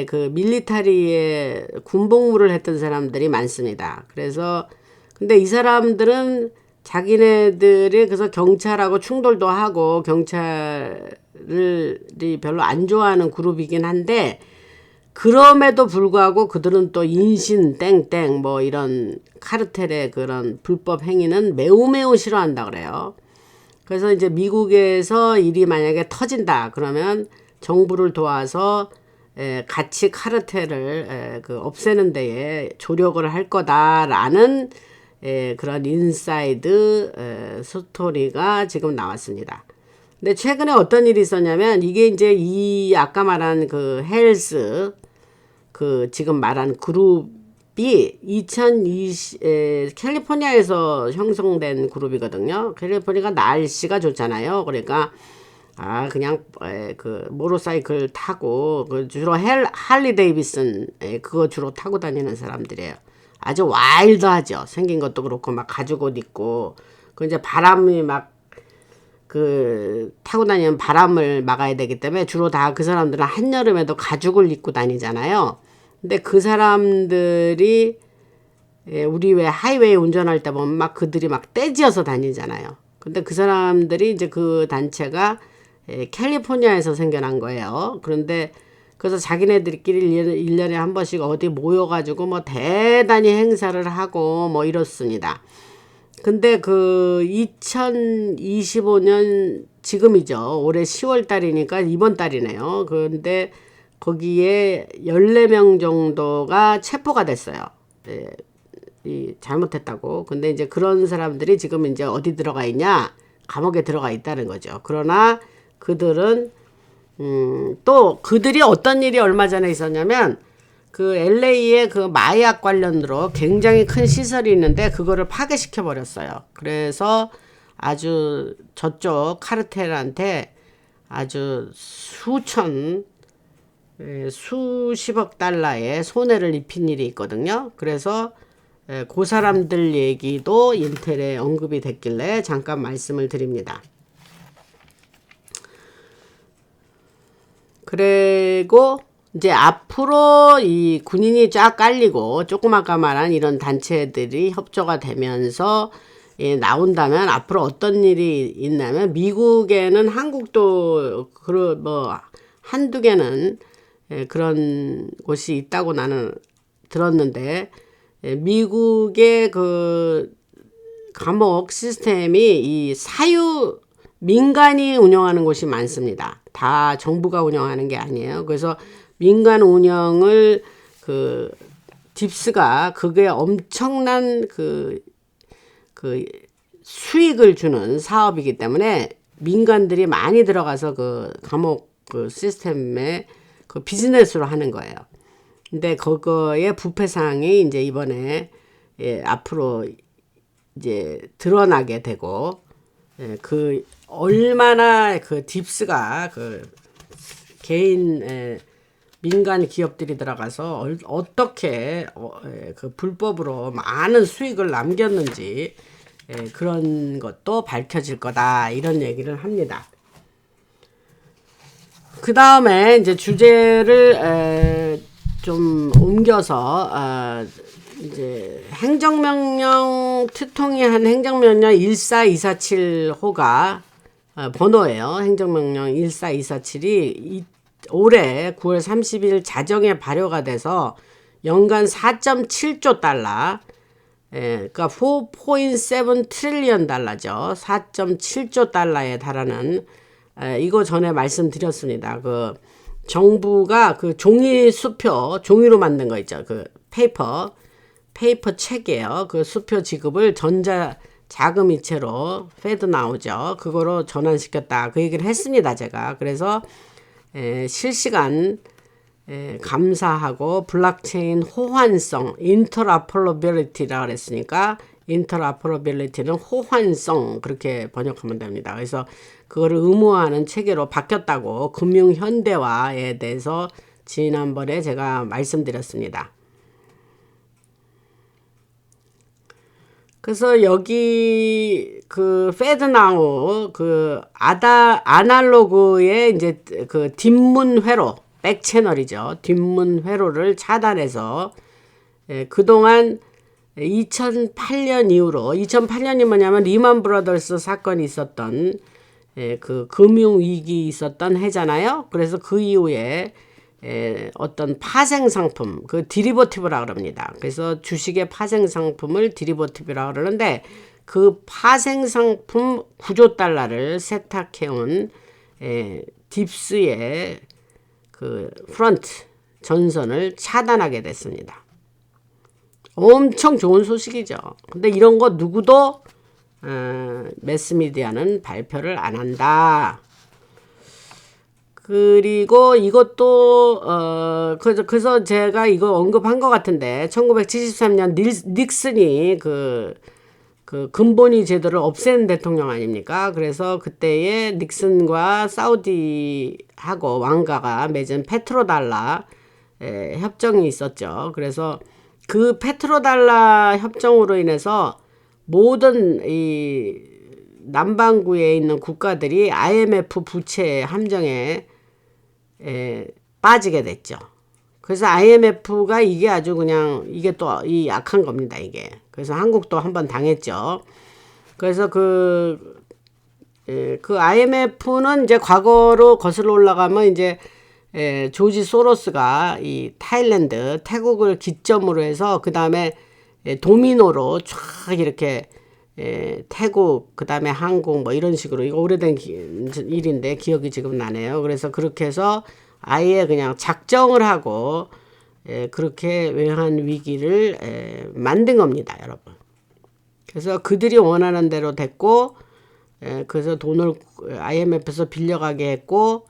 그 밀리터리에 군복무를 했던 사람들이 많습니다. 그래서 근데 이 사람들은 자기네들이 그래서 경찰하고 충돌도 하고 경찰이 별로 안 좋아하는 그룹이긴 한데, 그럼에도 불구하고 그들은 또 인신 땡땡 뭐 이런 카르텔의 그런 불법 행위는 매우 싫어한다 그래요. 그래서 이제 미국에서 일이 만약에 터진다 그러면 정부를 도와서 같이 카르텔을 없애는 데에 조력을 할 거다라는 그런 인사이드 스토리가 지금 나왔습니다. 근데 최근에 어떤 일이 있었냐면, 이게 이제 아까 말한 그 헬스 지금 말한 그룹이 캘리포니아에서 형성된 그룹이거든요. 캘리포니아가 날씨가 좋잖아요. 그러니까 그냥 그 모터사이클 타고 주로 할리 데이비슨 그거 주로 타고 다니는 사람들이에요. 아주 와일드하죠. 생긴 것도 그렇고 막 가죽 옷 입고, 이제 바람이 막 타고 다니는 바람을 막아야 되기 때문에 주로 다 그 사람들은 한여름에도 가죽을 입고 다니잖아요. 근데 그 사람들이 우리 왜 하이웨이 운전할 때 보면 막 그들이 막 떼지어서 다니잖아요. 근데 그 사람들이 이제 그 단체가 캘리포니아에서 생겨난 거예요. 그런데 그래서 자기네들끼리 1년에 한 번씩 어디 모여가지고 뭐 대단히 행사를 하고 뭐 이렇습니다. 근데 2025년 지금이죠. 올해 10월 달이니까 이번 달이네요. 그런데 거기에 14명 정도가 체포가 됐어요. 잘못했다고. 근데 이제 그런 사람들이 지금 이제 어디 들어가 있냐? 감옥에 들어가 있다는 거죠. 그러나 그들은 또 그들이 어떤 일이 얼마 전에 있었냐면, 그 LA에 그 마약 관련으로 굉장히 큰 시설이 있는데 그거를 파괴시켜 버렸어요. 그래서 아주 저쪽 카르텔한테 아주 수십억 달러의 손해를 입힌 일이 있거든요. 그래서 그 사람들 얘기도 인텔에 언급이 됐길래 잠깐 말씀을 드립니다. 그리고 이제 앞으로 이 군인이 쫙 깔리고 조그마까만한 이런 단체들이 협조가 되면서 나온다면 앞으로 어떤 일이 있냐면 미국에는 한국도 뭐 한두 개는 그런 곳이 있다고 나는 들었는데 미국의 그 감옥 시스템이 이 민간이 운영하는 곳이 많습니다. 다 정부가 운영하는 게 아니에요. 그래서 민간 운영을 딥스가 그게 엄청난 그 수익을 주는 사업이기 때문에 민간들이 많이 들어가서 그 감옥 그 시스템에 그 비즈니스로 하는 거예요. 근데 그거의 부패 사항이 이제 이번에 앞으로 이제 드러나게 되고 그 얼마나 그 딥스가 그 개인 민간 기업들이 들어가서 어떻게 그 불법으로 많은 수익을 남겼는지 그런 것도 밝혀질 거다 이런 얘기를 합니다. 그 다음에 이제 주제를 좀 옮겨서 이제 행정명령 특통위한 행정명령 14247호가 번호예요. 행정명령 14247이 올해 9월 30일 자정에 발효가 돼서 연간 4.7조 달러, 그러니까 4.7 트릴리언 달러죠. 4.7조 달러에 달하는 이거 전에 말씀드렸습니다. 그 정부가 그 종이로 만든 거 있죠. 그 페이퍼 책이에요. 그 수표 지급을 전자 자금 이체로 페드 나오죠. 그거로 전환시켰다. 그 얘기를 했습니다. 제가. 그래서 실시간 감사하고 블록체인 호환성 인터로퍼러빌리티라고 그랬으니까 인터로퍼러빌리티는 호환성 그렇게 번역하면 됩니다. 그래서 그거를 의무화하는 체계로 바뀌었다고 금융 현대화에 대해서 지난번에 제가 말씀드렸습니다. 그래서 여기 그 페드나우 그 아날로그의 이제 그 뒷문 회로 백 채널이죠. 뒷문 회로를 차단해서 그동안 2008년 이후로 2008년이 뭐냐면 리만 브라더스 사건이 있었던 그 금융 위기 있었던 해잖아요. 그래서 그 이후에 어떤 파생 상품, 그 디리버티브라 그럽니다. 그래서 주식의 파생 상품을 디리버티브라 그러는데 그 파생 상품 9조 달러를 세탁해온 딥스의 그 프런트 전선을 차단하게 됐습니다. 엄청 좋은 소식이죠. 근데 이런 거 누구도 매스미디어는 발표를 안 한다. 그리고 이것도 그래서 제가 이거 언급한 것 같은데 1973년 닉슨이 그 근본위 제도를 없앤 대통령 아닙니까? 그래서 그때에 닉슨과 사우디하고 왕가가 맺은 페트로달라 협정이 있었죠. 그래서 그 페트로달라 협정으로 인해서 모든 이 남반구에 있는 국가들이 IMF 부채 함정에 빠지게 됐죠. 그래서 IMF가 이게 아주 그냥 이게 또 이 약한 겁니다. 이게. 그래서 한국도 한번 당했죠. 그래서 그 IMF는 이제 과거로 거슬러 올라가면 이제 조지 소로스가 이 타일랜드, 태국을 기점으로 해서 그 다음에 도미노로 쫙 이렇게 태국, 그 다음에 한국 뭐 이런 식으로 이거 오래된 일인데 기억이 지금 나네요. 그래서 그렇게 해서 아예 그냥 작정을 하고 그렇게 외환 위기를 만든 겁니다, 여러분. 그래서 그들이 원하는 대로 됐고 그래서 돈을 IMF에서 빌려가게 했고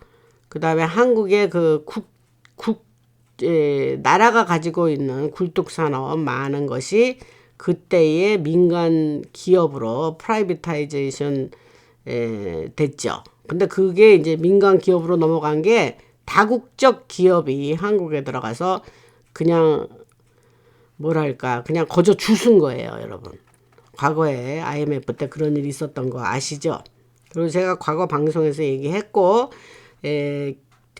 그 다음에 한국의 그 나라가 가지고 있는 굴뚝산업 많은 것이 그때의 민간 기업으로 프라이빗타이제이션 됐죠. 근데 그게 이제 민간 기업으로 넘어간 게 다국적 기업이 한국에 들어가서 그냥 뭐랄까 그냥 거저 주순 거예요, 여러분. 과거에 IMF 때 그런 일이 있었던 거 아시죠? 그리고 제가 과거 방송에서 얘기했고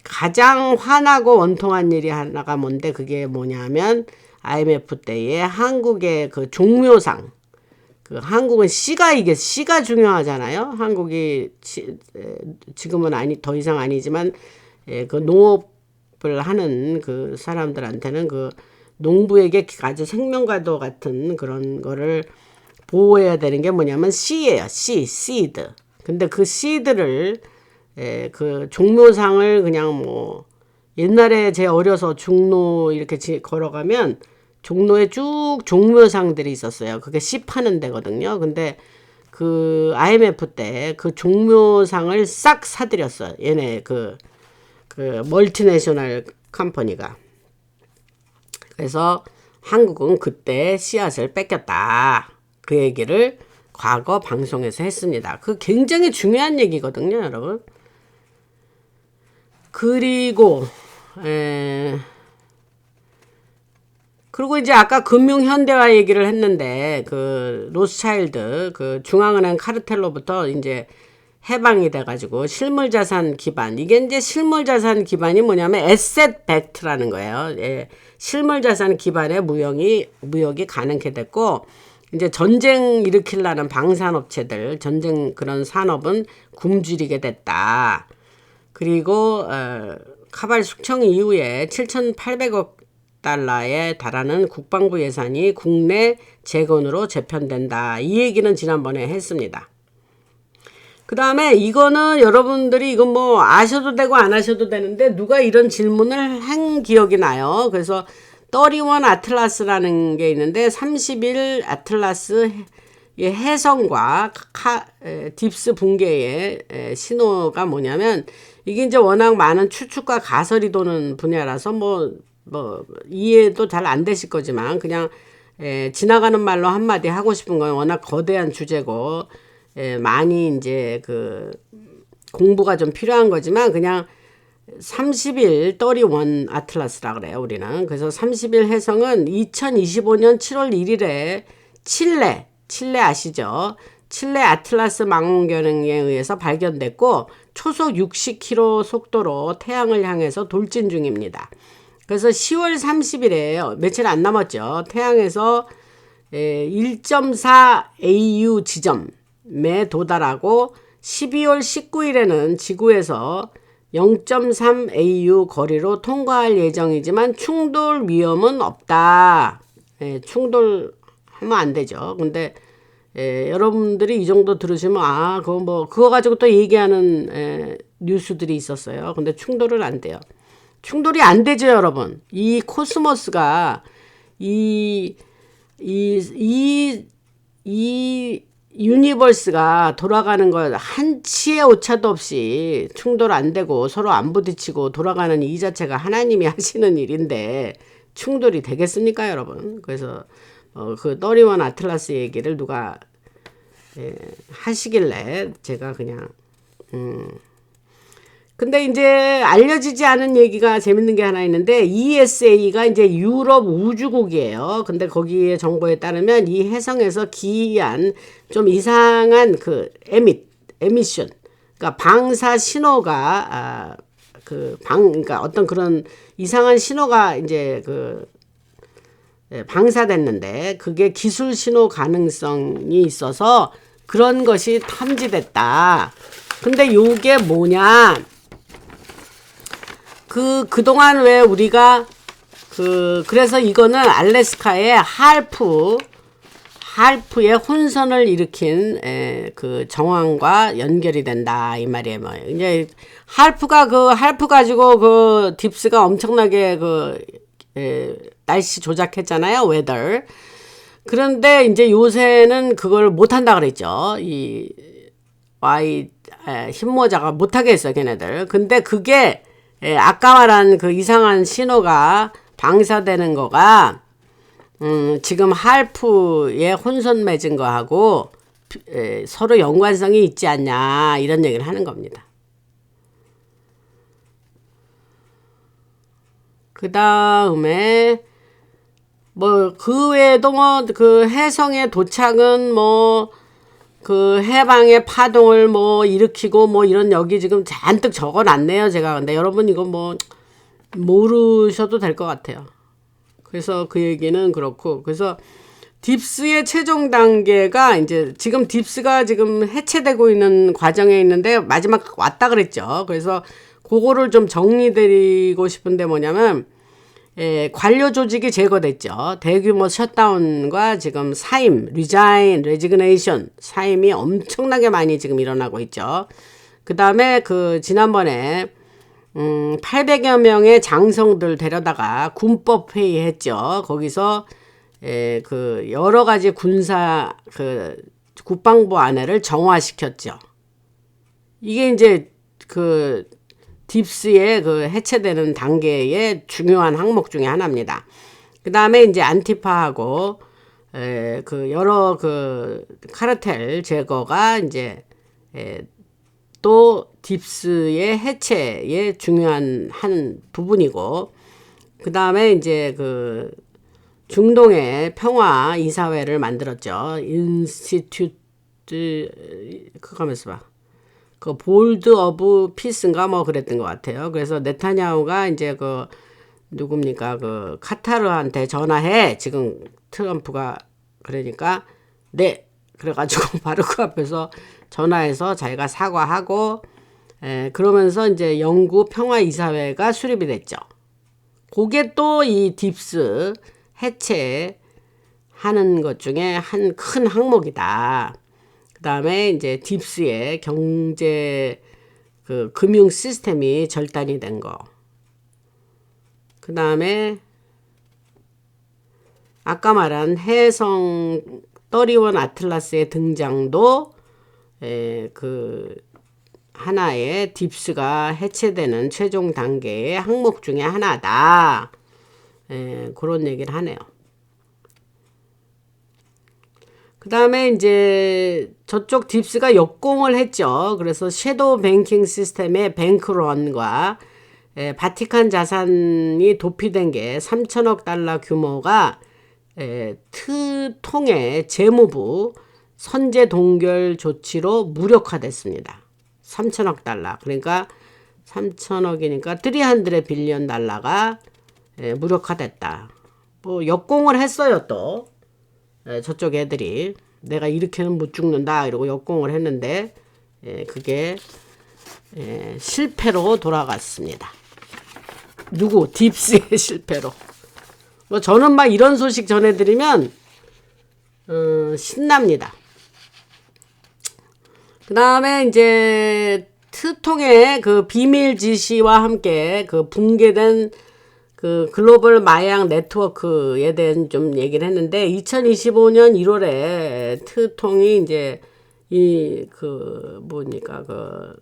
가장 화나고 원통한 일이 하나가 뭔데 그게 뭐냐면 IMF 때에 한국의 그 종묘상 그 한국은 이게 씨가 중요하잖아요. 한국이 지금은 더 이상 아니지만 그 농업을 하는 그 사람들한테는 그 농부에게 아주 생명과도 같은 그런 거를 보호해야 되는 게 뭐냐면 씨예요. 씨드. 근데 그 씨드를 그 종묘상을 그냥 뭐 옛날에 제 어려서 종로 이렇게 걸어가면 종로에 쭉 종묘상들이 있었어요. 그게 씨 파는 데거든요. 근데 그 IMF 때 그 종묘상을 싹 사들였어요. 얘네 그 멀티내셔널 컴퍼니가. 그래서 한국은 그때 씨앗을 뺏겼다. 그 얘기를 과거 방송에서 했습니다. 그 굉장히 중요한 얘기거든요, 여러분. 그리고 그리고 이제 아까 금융현대화 얘기를 했는데 그 로스차일드 그 중앙은행 카르텔로부터 이제 해방이 돼가지고 실물자산 기반 이게 이제 실물자산 기반이 뭐냐면 에셋 백트라는 거예요. 실물자산 기반의 무역이 가능케 됐고 이제 전쟁 일으키려는 방산업체들 전쟁 그런 산업은 굶주리게 됐다. 그리고 카발 숙청 이후에 7,800억 달러에 달하는 국방부 예산이 국내 재건으로 재편된다. 이 얘기는 지난번에 했습니다. 그 다음에 이거는 여러분들이 이건 뭐 아셔도 되고 안 하셔도 되는데 누가 이런 질문을 한 기억이 나요. 그래서 31 아틀라스라는 게 있는데 31 아틀라스의 해성과 딥스 붕괴의 신호가 뭐냐면 이게 이제 워낙 많은 추측과 가설이 도는 분야라서 뭐 이해도 잘 안 되실 거지만 그냥 지나가는 말로 한마디 하고 싶은 건 워낙 거대한 주제고 많이 이제 그 공부가 좀 필요한 거지만 그냥 31 아틀라스라 그래요, 우리는. 그래서 30일 해성은 2025년 7월 1일에 칠레 아시죠? 칠레 아틀라스 망원경에 의해서 발견됐고 초속 60km 속도로 태양을 향해서 돌진 중입니다. 그래서 10월 30일에 며칠 안 남았죠. 태양에서 1.4 AU 지점에 도달하고 12월 19일에는 지구에서 0.3 AU 거리로 통과할 예정이지만 충돌 위험은 없다. 충돌하면 안 되죠. 근데 여러분들이 이 정도 들으시면 그거 가지고 또 얘기하는 뉴스들이 있었어요. 근데 충돌은 안 돼요. 충돌이 안 되죠, 여러분. 이 코스모스가 이 유니버스가 돌아가는 걸 한치의 오차도 없이 충돌 안 되고 서로 안 부딪히고 돌아가는 이 자체가 하나님이 하시는 일인데 충돌이 되겠습니까, 여러분? 그래서 그 31 아틀라스 얘기를 누가 하시길래 제가 그냥 근데 이제 알려지지 않은 얘기가 재밌는 게 하나 있는데 ESA가 이제 유럽 우주국이에요. 근데 거기에 정보에 따르면 이 해성에서 기이한 좀 이상한 그 에미션 그러니까 방사 신호가 그러니까 어떤 그런 이상한 신호가 이제 방사됐는데 그게 기술 신호 가능성이 있어서 그런 것이 탐지됐다. 근데 요게 뭐냐? 그동안 왜 우리가 그래서 이거는 알래스카의 할프의 혼선을 일으킨 그 정황과 연결이 된다 이 말이에요. 뭐 이제 할프 가지고 그 딥스가 엄청나게 날씨 조작했잖아요. 웨더. 그런데 이제 요새는 그걸 못 한다 그랬죠. 흰모자가 못 하게 했어요, 걔네들. 근데 그게 아까 말한 그 이상한 신호가 방사되는 거가 지금 할프에 혼선 맺은 거하고 서로 연관성이 있지 않냐 이런 얘기를 하는 겁니다. 그 다음에 뭐 그 외에도 뭐 그 해성의 도착은 뭐 그 해방의 파동을 뭐 일으키고 뭐 이런 여기 지금 잔뜩 적어놨네요 제가. 근데 여러분 이거 뭐 모르셔도 될 것 같아요. 그래서 그 얘기는 그렇고, 그래서 딥스의 최종 단계가 이제 지금 딥스가 지금 해체되고 있는 과정에 있는데 마지막 왔다 그랬죠. 그래서 그거를 좀 정리드리고 싶은데 뭐냐면 관료 조직이 제거됐죠. 대규모 셧다운과 지금 사임, 레지그네이션, 사임이 엄청나게 많이 지금 일어나고 있죠. 그 다음에 그 지난번에 800여 명의 장성들 데려다가 군법 회의했죠. 거기서 그 여러 가지 군사 그 국방부 안회를 정화시켰죠. 이게 이제 그 딥스의 그 해체되는 단계의 중요한 항목 중에 하나입니다. 그 다음에 이제 안티파하고 그 여러 그 카르텔 제거가 이제 또 딥스의 해체의 중요한 한 부분이고, 그 다음에 이제 그 중동의 평화 이사회를 만들었죠. 인스티튜트 그거 하면서 봐. 그 볼드 오브 피스인가 뭐 그랬던 것 같아요. 그래서 네타냐후가 이제 그 누굽니까 그 카타르한테 전화해 지금 트럼프가 그러니까 네 그래가지고 바로 그 앞에서 전화해서 자기가 사과하고 그러면서 이제 영구 평화 이사회가 수립이 됐죠. 그게 또 이 딥스 해체하는 것 중에 한 큰 항목이다. 그 다음에 이제 딥스의 경제 그 금융 시스템이 절단이 된 거. 그 다음에 아까 말한 해성 31 아틀라스의 등장도 그 하나의 딥스가 해체되는 최종 단계의 항목 중에 하나다. 그런 얘기를 하네요. 그 다음에 이제 저쪽 딥스가 역공을 했죠. 그래서 섀도우 뱅킹 시스템의 뱅크런과 바티칸 자산이 도피된 게 3천억 달러 규모가 트통의 재무부 선제 동결 조치로 무력화됐습니다. 3천억 달러. 그러니까 3천억이니까 300 빌리언 달러가 무력화됐다. 뭐 역공을 했어요 또. 저쪽 애들이 내가 이렇게는 못 죽는다 이러고 역공을 했는데 그게 실패로 돌아갔습니다. 누구? 딥스의 실패로. 뭐 저는 막 이런 소식 전해드리면 신납니다. 그 다음에 이제 트통의 그 비밀 지시와 함께 그 붕괴된 그 글로벌 마약 네트워크에 대한 좀 얘기를 했는데 2025년 1월에 트통이 이제 이 그 뭐니까 그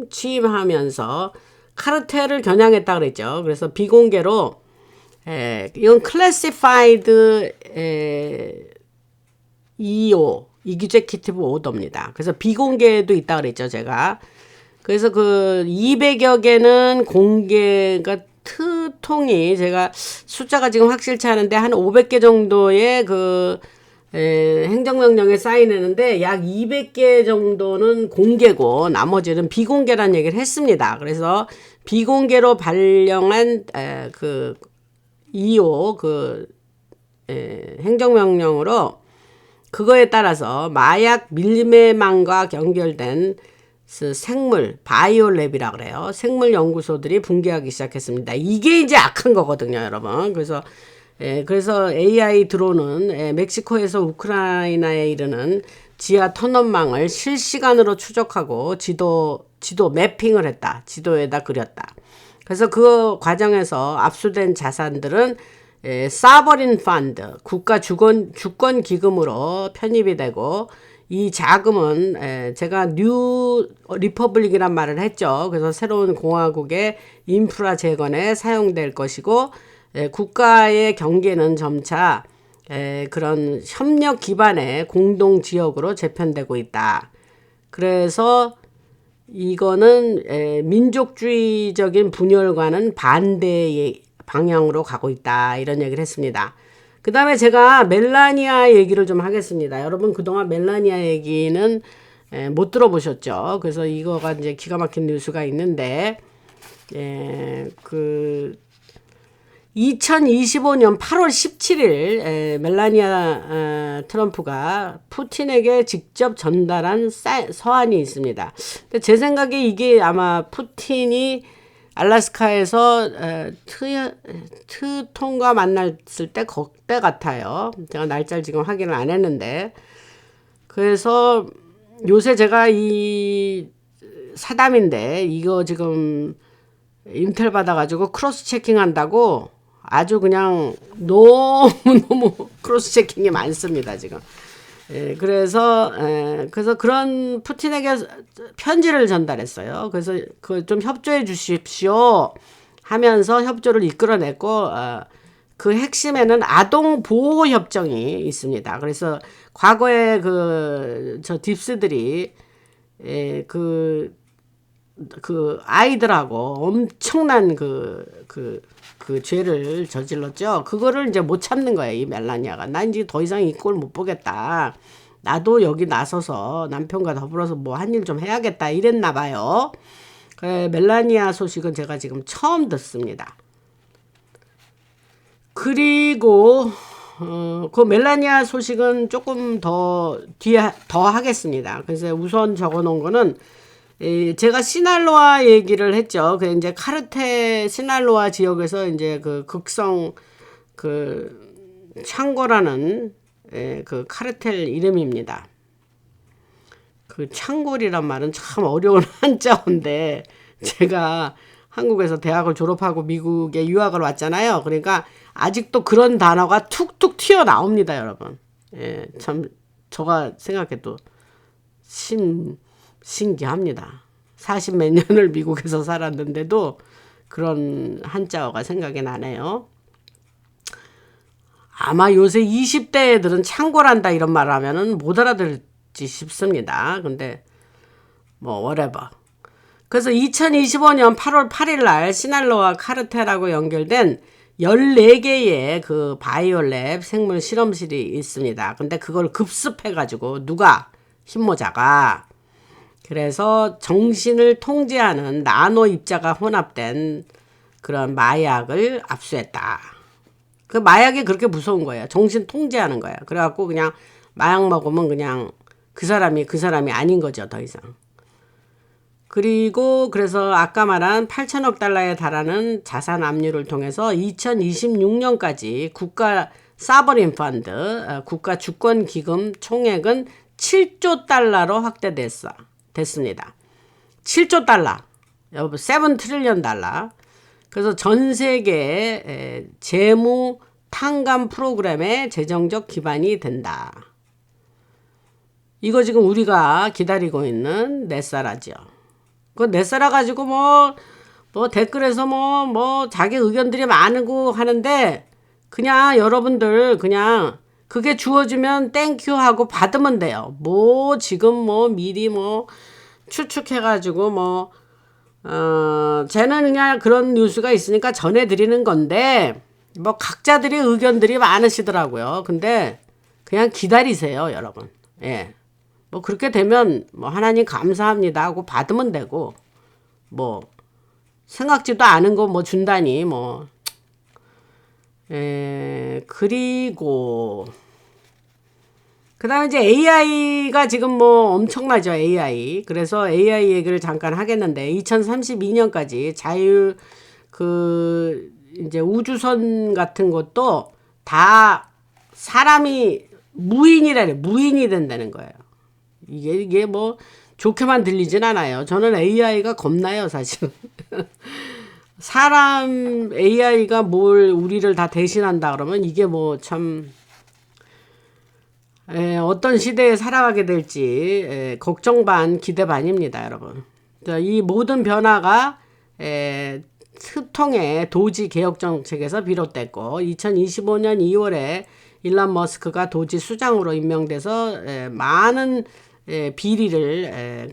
취임하면서 카르텔을 겨냥했다 그랬죠. 그래서 비공개로 이건 클래시파이드 EO 이규제키티브 오더입니다. 그래서 비공개도 있다 그랬죠, 제가. 그래서 그 200여 개는 공개가 트통이 제가 숫자가 지금 확실치 않은데 한 500개 정도의 그 행정명령에 사인했는데 약 200개 정도는 공개고 나머지는 비공개라는 얘기를 했습니다. 그래서 비공개로 발령한 그 2호 그 행정명령으로 그거에 따라서 마약 밀매망과 연결된 생물, 바이오랩이라 그래요. 생물 연구소들이 붕괴하기 시작했습니다. 이게 이제 악한 거거든요, 여러분. 그래서 AI 드론은 멕시코에서 우크라이나에 이르는 지하 터널망을 실시간으로 추적하고 지도 매핑을 했다. 지도에다 그렸다. 그래서 그 과정에서 압수된 자산들은 사버린 펀드, 국가 주권 기금으로 편입이 되고 이 자금은 제가 뉴 리퍼블릭이란 말을 했죠. 그래서 새로운 공화국의 인프라 재건에 사용될 것이고 국가의 경계는 점차 그런 협력 기반의 공동 지역으로 재편되고 있다. 그래서 이거는 민족주의적인 분열과는 반대의 방향으로 가고 있다. 이런 얘기를 했습니다. 그 다음에 제가 멜라니아 얘기를 좀 하겠습니다. 여러분 그동안 멜라니아 얘기는 못 들어보셨죠? 그래서 이거가 이제 기가 막힌 뉴스가 있는데, 2025년 8월 17일 멜라니아 트럼프가 푸틴에게 직접 전달한 서한이 있습니다. 근데 제 생각에 이게 아마 푸틴이 알래스카에서 트톰과 만났을 때 그때 같아요. 제가 날짜를 지금 확인을 안 했는데, 그래서 요새 제가 이 사담인데 이거 지금 인텔 받아가지고 크로스 체킹 한다고 아주 그냥 너무 크로스 체킹이 많습니다 지금. 그래서 그런 푸틴에게 편지를 전달했어요. 그래서 그 좀 협조해 주십시오 하면서 협조를 이끌어냈고, 그 핵심에는 아동 보호 협정이 있습니다. 그래서 과거에 저 딥스들이 그 아이들하고 엄청난 그 죄를 저질렀죠. 그거를 이제 못 참는 거예요, 이 멜라니아가. 난 이제 더 이상 이 꼴 못 보겠다. 나도 여기 나서서 남편과 더불어서 뭐 한 일 좀 해야겠다. 이랬나 봐요. 멜라니아 소식은 제가 지금 처음 듣습니다. 그리고 그 멜라니아 소식은 조금 더 뒤에 더 하겠습니다. 그래서 우선 적어 놓은 거는 제가 시날로아 얘기를 했죠. 그 이제 카르텔 시날로아 지역에서 이제 그 극성 창고라는 그 카르텔 이름입니다. 그 창골이란 말은 참 어려운 한자어인데, 제가 한국에서 대학을 졸업하고 미국에 유학을 왔잖아요. 그러니까 아직도 그런 단어가 툭툭 튀어나옵니다, 여러분. 참 제가 생각해도 신기합니다. 40 몇 년을 미국에서 살았는데도 그런 한자어가 생각이 나네요. 아마 요새 20대 애들은 창궐한다 이런 말을 하면은 못 알아들을지 싶습니다. 근데 뭐 whatever. 그래서 2025년 8월 8일 날 시날로와 카르텔하고 연결된 14개의 그 바이오랩 생물 실험실이 있습니다. 근데 그걸 급습해가지고 누가 흰모자가, 그래서 정신을 통제하는 나노 입자가 혼합된 그런 마약을 압수했다. 그 마약이 그렇게 무서운 거예요. 정신 통제하는 거예요. 그래갖고 그냥 마약 먹으면 그냥 그 사람이 아닌 거죠, 더 이상. 그리고 그래서 아까 말한 8천억 달러에 달하는 자산 압류를 통해서 2026년까지 국가 사버린 펀드, 국가 주권 기금 총액은 7조 달러로 확대됐습니다. 7조 달러. 여러분 7 트릴리언 달러. 그래서 전 세계 재무 탕감 프로그램의 재정적 기반이 된다. 이거 지금 우리가 기다리고 있는 넷사라죠. 그 넷사라 가지고 뭐 댓글에서 뭐 자기 의견들이 많고 하는데, 그냥 여러분들 그냥 그게 주어지면 땡큐 하고 받으면 돼요. 뭐 지금 뭐 미리 뭐 추측해가지고 쟤는 그냥 그런 뉴스가 있으니까 전해드리는 건데, 뭐 각자들의 의견들이 많으시더라고요. 근데 그냥 기다리세요, 여러분. 예. 뭐 그렇게 되면 뭐 하나님 감사합니다 하고 받으면 되고, 뭐 생각지도 않은 거 뭐 준다니 뭐. 그리고 그 다음에 이제 AI가 지금 뭐 엄청나죠, AI. 그래서 AI 얘기를 잠깐 하겠는데, 2032년까지 이제 우주선 같은 것도 다 사람이 무인이 된다는 거예요. 이게 뭐 좋게만 들리진 않아요. 저는 AI가 겁나요, 사실. 사람 AI가 우리를 다 대신한다 그러면 이게 뭐 참 어떤 시대에 살아가게 될지 걱정 반 기대 반입니다, 여러분. 이 모든 변화가 트통의 도지 개혁 정책에서 비롯됐고 2025년 2월에 일론 머스크가 도지 수장으로 임명돼서 많은 비리를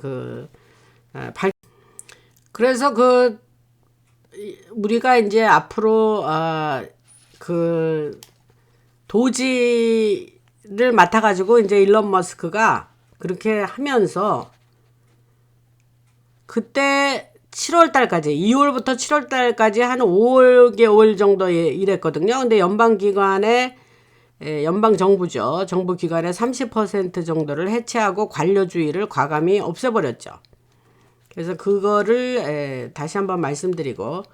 그래서 우리가 이제 앞으로 도지를 맡아가지고 이제 일론 머스크가 그렇게 하면서 그때 7월 달까지 2월부터 7월 달까지 한 5개월 정도 일했거든요. 근데 연방기관의 연방 정부죠. 정부 기관의 30% 정도를 해체하고 관료주의를 과감히 없애버렸죠. 그래서 그거를 다시 한번 말씀드리고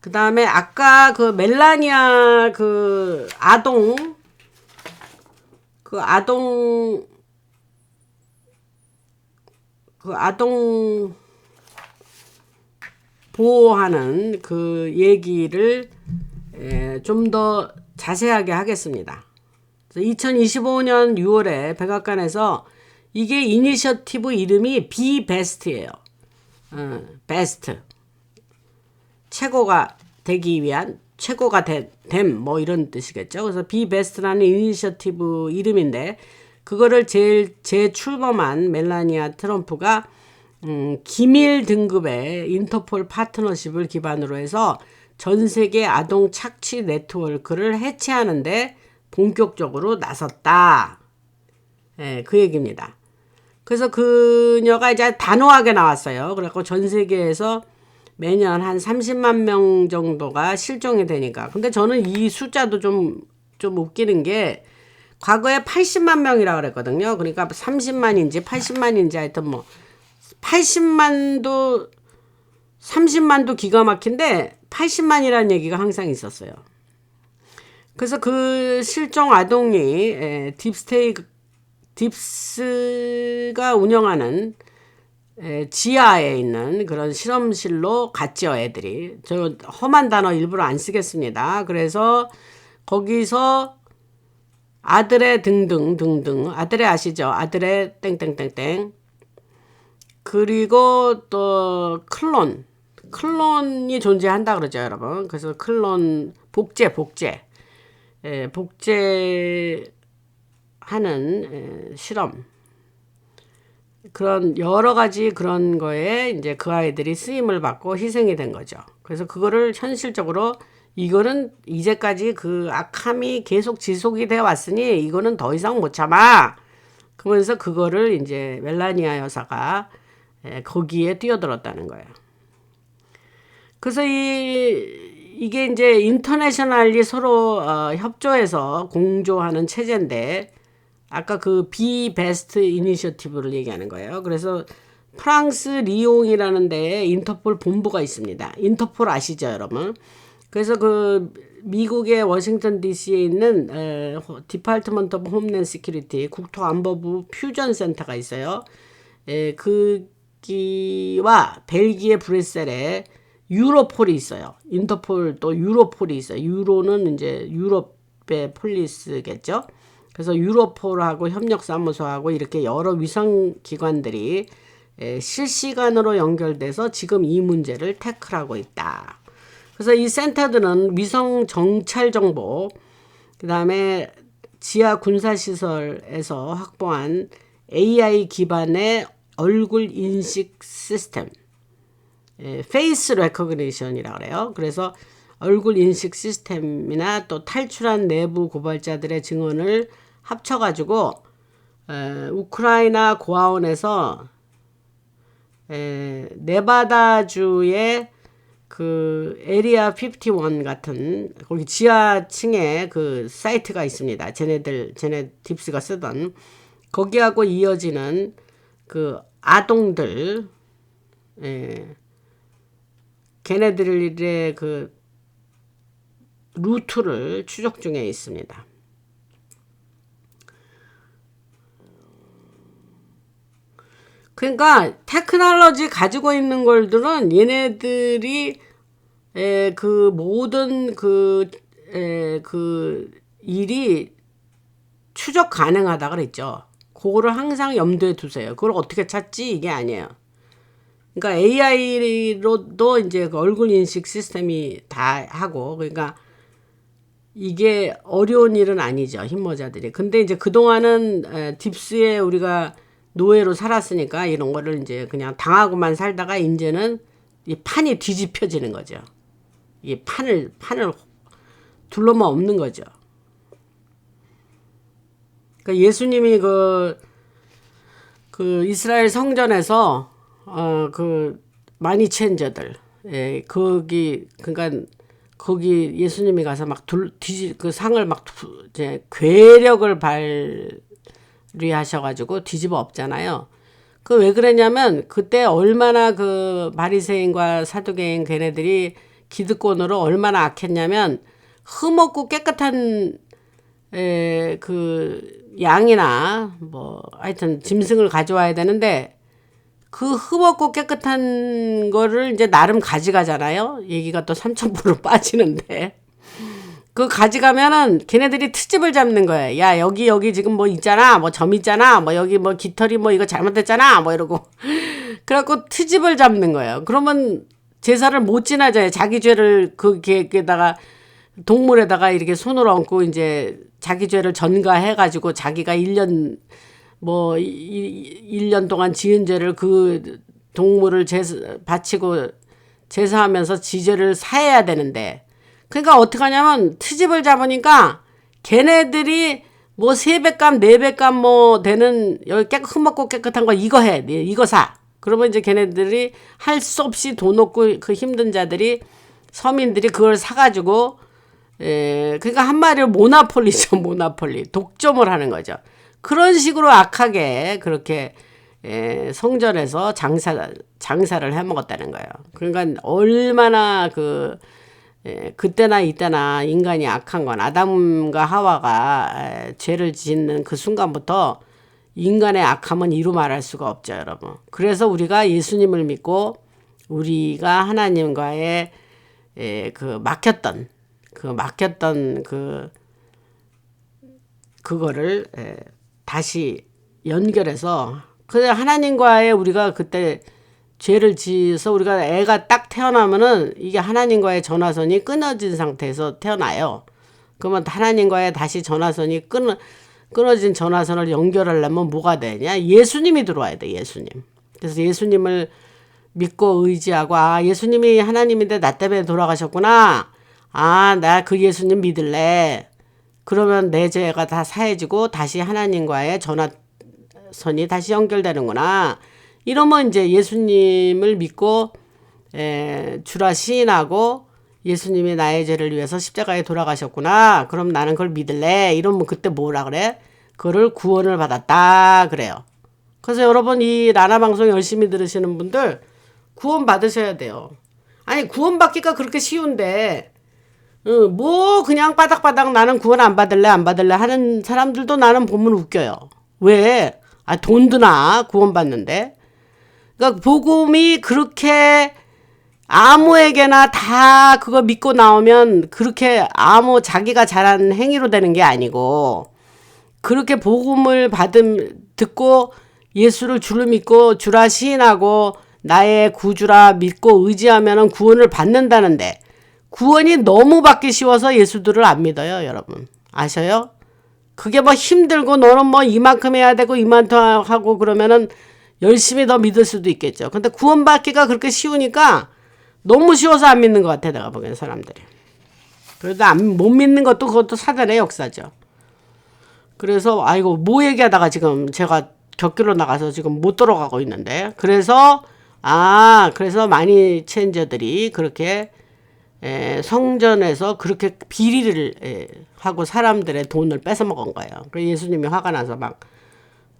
그 다음에 아까 멜라니아 아동 보호하는 그 얘기를 좀 더 자세하게 하겠습니다. 2025년 6월에 백악관에서 이게 이니셔티브 이름이 비베스트예요. 베스트. 최고가 되기 위한 최고가 됨 뭐 이런 뜻이겠죠. 그래서 비베스트라는 이니셔티브 이름인데 그거를 재출범한 멜라니아 트럼프가 기밀 등급의 인터폴 파트너십을 기반으로 해서 전 세계 아동 착취 네트워크를 해체하는데 본격적으로 나섰다. 그 얘기입니다. 그래서 그녀가 이제 단호하게 나왔어요. 그래갖고 전 세계에서 매년 한 30만 명 정도가 실종이 되니까. 근데 저는 이 숫자도 좀 웃기는 게 과거에 80만 명이라고 그랬거든요. 그러니까 30만인지 80만인지 하여튼 뭐 80만도 30만도 기가 막힌데 80만이라는 얘기가 항상 있었어요. 그래서 그 실종 아동이 딥스가 운영하는 지하에 있는 그런 실험실로 갔죠, 애들이. 저 험한 단어 일부러 안 쓰겠습니다. 그래서 거기서 아들의 등등 아들의 아시죠? 아들의 땡땡땡땡 그리고 또 클론이 존재한다 그러죠, 여러분. 그래서 클론 복제하는 실험 그런 여러 가지 그런 거에 이제 그 아이들이 쓰임을 받고 희생이 된 거죠. 그래서 그거를 현실적으로 이거는 이제까지 그 악함이 계속 지속이 되어 왔으니 이거는 더 이상 못 참아. 그러면서 그거를 이제 멜라니아 여사가 거기에 뛰어들었다는 거예요. 그래서 이게 이제 인터내셔널이 서로 협조해서 공조하는 체제인데 아까 그 비베스트 이니셔티브를 얘기하는 거예요. 그래서 프랑스 리옹이라는 데에 인터폴 본부가 있습니다. 인터폴 아시죠, 여러분? 그래서 그 미국의 워싱턴 DC에 있는 디파트먼트 오브 홈랜드 시큐리티 국토안보부 퓨전 센터가 있어요. 거기와 벨기에 브뤼셀에 유로폴이 있어요. 인터폴 또 유로폴이 있어요. 유로는 이제 유럽의 폴리스겠죠. 그래서 유로폴하고 협력사무소하고 이렇게 여러 위성기관들이 실시간으로 연결돼서 지금 이 문제를 태클하고 있다. 그래서 이 센터들은 위성 정찰 정보, 그 다음에 지하 군사시설에서 확보한 AI 기반의 얼굴 인식 시스템, 페이스 레코그니션이라고 그래요. 그래서 얼굴 인식 시스템이나 또 탈출한 내부 고발자들의 증언을 합쳐가지고 우크라이나 고아원에서 네바다주의 그 에리아 51 같은 거기 지하층에 그 사이트가 있습니다. 쟤네 딥스가 쓰던 거기하고 이어지는 그 아동들 걔네들의 그 루트를 추적 중에 있습니다. 그러니까 테크놀로지 가지고 있는 걸들은 얘네들이 그 모든 그 일이 추적 가능하다 그랬죠. 그거를 항상 염두에 두세요. 그걸 어떻게 찾지? 이게 아니에요. 그러니까 AI로도 이제 그 얼굴 인식 시스템이 다 하고, 그러니까 이게 어려운 일은 아니죠. 힘모자들이. 근데 이제 그동안은 딥스에 우리가 노예로 살았으니까 이런 거를 이제 그냥 당하고만 살다가 이제는 이 판이 뒤집혀지는 거죠. 이 판을 둘러만 없는 거죠. 그러니까 예수님이 그 이스라엘 성전에서 그 마니 체인저들, 그러니까 거기 예수님이 가서 막 그 상을 막 이제 괴력을 발휘하셔가지고 뒤집어 엎잖아요. 그 왜 그랬냐면 그때 얼마나 그 바리새인과 사두개인 걔네들이 기득권으로 얼마나 악했냐면 흠없고 깨끗한 그 양이나 뭐 하여튼 짐승을 가져와야 되는데 그 흠없고 깨끗한 거를 이제 나름 가져가잖아요. 얘기가 또 3,000% 빠지는데 그 가져가면은 걔네들이 트집을 잡는 거예요. 야 여기 지금 뭐 있잖아, 뭐 점 있잖아, 뭐 여기 뭐 깃털이 뭐 이거 잘못됐잖아, 뭐 이러고 그래갖고 트집을 잡는 거예요. 그러면 제사를 못 지나져요. 자기 죄를 그게다가 동물에다가 이렇게 손을 얹고 이제 자기 죄를 전가해가지고 자기가 1년 동안 지은 죄를 그 동물을 바치고 제사하면서 지죄를 사해야 되는데, 그러니까 어떻게 하냐면 트집을 잡으니까 걔네들이 뭐 3배값 4배값 뭐 되는 여기 흠없고 깨끗한 거 이거 해, 이거 사. 그러면 이제 걔네들이 할 수 없이 돈 없고 그 힘든 자들이 서민들이 그걸 사가지고 그러니까 한마디로 모나폴리죠. 모나폴리. 독점을 하는 거죠. 그런 식으로 악하게 그렇게 성전에서 장사를 해먹었다는 거예요. 그러니까 얼마나 그때나 이때나 인간이 악한 건 아담과 하와가 죄를 짓는 그 순간부터 인간의 악함은 이루 말할 수가 없죠, 여러분. 그래서 우리가 예수님을 믿고 우리가 하나님과의 막혔던 그거를 다시 연결해서 하나님과의 우리가 그때 죄를 지어서 우리가 애가 딱 태어나면은 이게 하나님과의 전화선이 끊어진 상태에서 태어나요. 그러면 하나님과의 다시 전화선이 끊어진 전화선을 연결하려면 뭐가 되냐? 예수님이 들어와야 돼, 예수님. 그래서 예수님을 믿고 의지하고, 예수님이 하나님인데 나 때문에 돌아가셨구나. 나 그 예수님 믿을래. 그러면 내 죄가 다 사해지고 다시 하나님과의 전화선이 다시 연결되는구나. 이러면 이제 예수님을 믿고 주라 시인하고 예수님이 나의 죄를 위해서 십자가에 돌아가셨구나. 그럼 나는 그걸 믿을래. 이러면 그때 뭐라 그래? 그거를 구원을 받았다 그래요. 그래서 여러분 이 라나 방송 열심히 들으시는 분들 구원 받으셔야 돼요. 아니 구원받기가 그렇게 쉬운데 뭐 그냥 바닥바닥 나는 구원 안 받을래 하는 사람들도 나는 보면 웃겨요. 왜? 돈 드나 구원 받는데. 그러니까 복음이 그렇게 아무에게나 다 그거 믿고 나오면 그렇게 자기가 잘한 행위로 되는 게 아니고, 그렇게 복음을 듣고 예수를 주를 믿고 주라 시인하고 나의 구주라 믿고 의지하면 구원을 받는다는데, 구원이 너무 받기 쉬워서 예수들을 안 믿어요, 여러분. 아셔요? 그게 뭐 힘들고 너는 뭐 이만큼 해야 되고 이만큼 하고 그러면은 열심히 더 믿을 수도 있겠죠. 근데 구원받기가 그렇게 쉬우니까 너무 쉬워서 안 믿는 것 같아, 내가 보기엔 사람들이. 그래도 못 믿는 것도 그것도 사단의 역사죠. 그래서 뭐 얘기하다가 지금 제가 격기로 나가서 지금 못 들어가고 있는데, 그래서 많이 체인저들이 그렇게 성전에서 그렇게 비리를 하고 사람들의 돈을 뺏어 먹은 거예요. 그래서 예수님이 화가 나서 막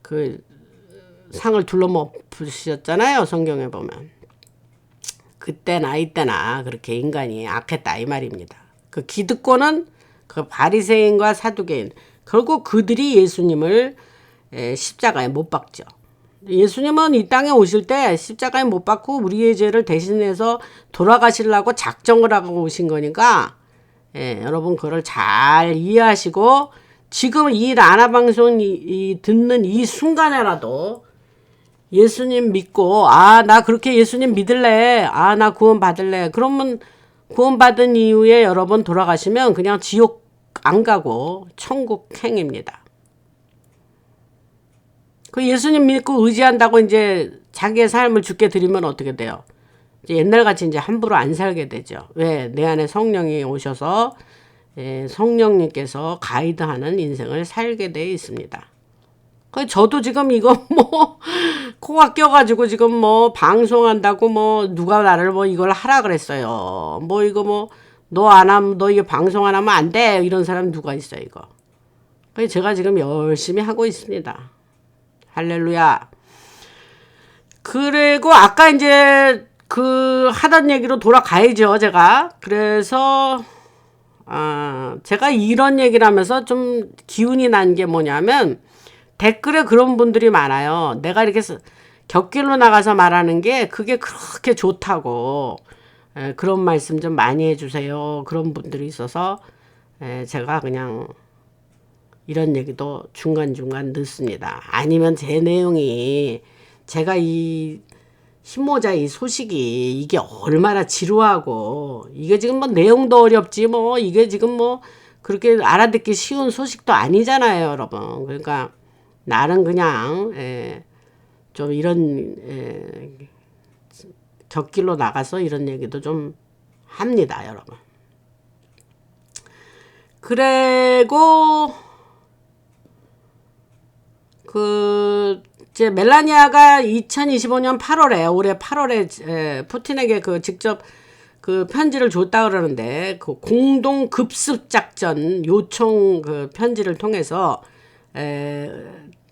그 상을 둘러먹으셨잖아요, 성경에 보면. 그때나 이때나 그렇게 인간이 악했다 이 말입니다. 그 기득권은 그 바리새인과 사두개인, 결국 그들이 예수님을 십자가에 못 박죠. 예수님은 이 땅에 오실 때 십자가에 못 박고 우리의 죄를 대신해서 돌아가시려고 작정을 하고 오신 거니까 여러분 그걸 잘 이해하시고 지금 이 라나 방송 듣는 이 순간에라도 예수님 믿고, 나 그렇게 예수님 믿을래, 나 구원 받을래, 그러면 구원 받은 이후에 여러분 돌아가시면 그냥 지옥 안 가고 천국 행입니다. 그 예수님 믿고 의지한다고 이제 자기의 삶을 주께 드리면 어떻게 돼요? 이제 옛날같이 이제 함부로 안 살게 되죠. 왜? 내 안에 성령이 오셔서 성령님께서 가이드하는 인생을 살게 돼 있습니다. 저도 지금 이거 뭐 코가 껴가지고 지금 뭐 방송한다고 뭐 누가 나를 뭐 이걸 하라 그랬어요. 뭐 이거 뭐 너 안 하면 너 이거 방송 안 하면 안 돼. 이런 사람 누가 있어요 이거. 그래서 제가 지금 열심히 하고 있습니다. 할렐루야. 그리고 아까 이제 그 하던 얘기로 돌아가야죠 제가. 그래서 제가 이런 얘기를 하면서 좀 기운이 난 게 뭐냐면 댓글에 그런 분들이 많아요. 내가 이렇게 곁길로 나가서 말하는 게 그게 그렇게 좋다고 그런 말씀 좀 많이 해주세요. 그런 분들이 있어서 제가 그냥 이런 얘기도 중간중간 넣습니다. 아니면 제 내용이 제가 이 흰모자 이 소식이 이게 얼마나 지루하고 이게 지금 뭐 내용도 어렵지 뭐 이게 지금 뭐 그렇게 알아듣기 쉬운 소식도 아니잖아요 여러분. 그러니까 나는 그냥 좀 이런 곁길로 나가서 이런 얘기도 좀 합니다 여러분. 그리고 이제 멜라니아가 2025년 8월에 올해 8월에 푸틴에게 그 직접 그 편지를 줬다 그러는데 그 공동 급습 작전 요청 그 편지를 통해서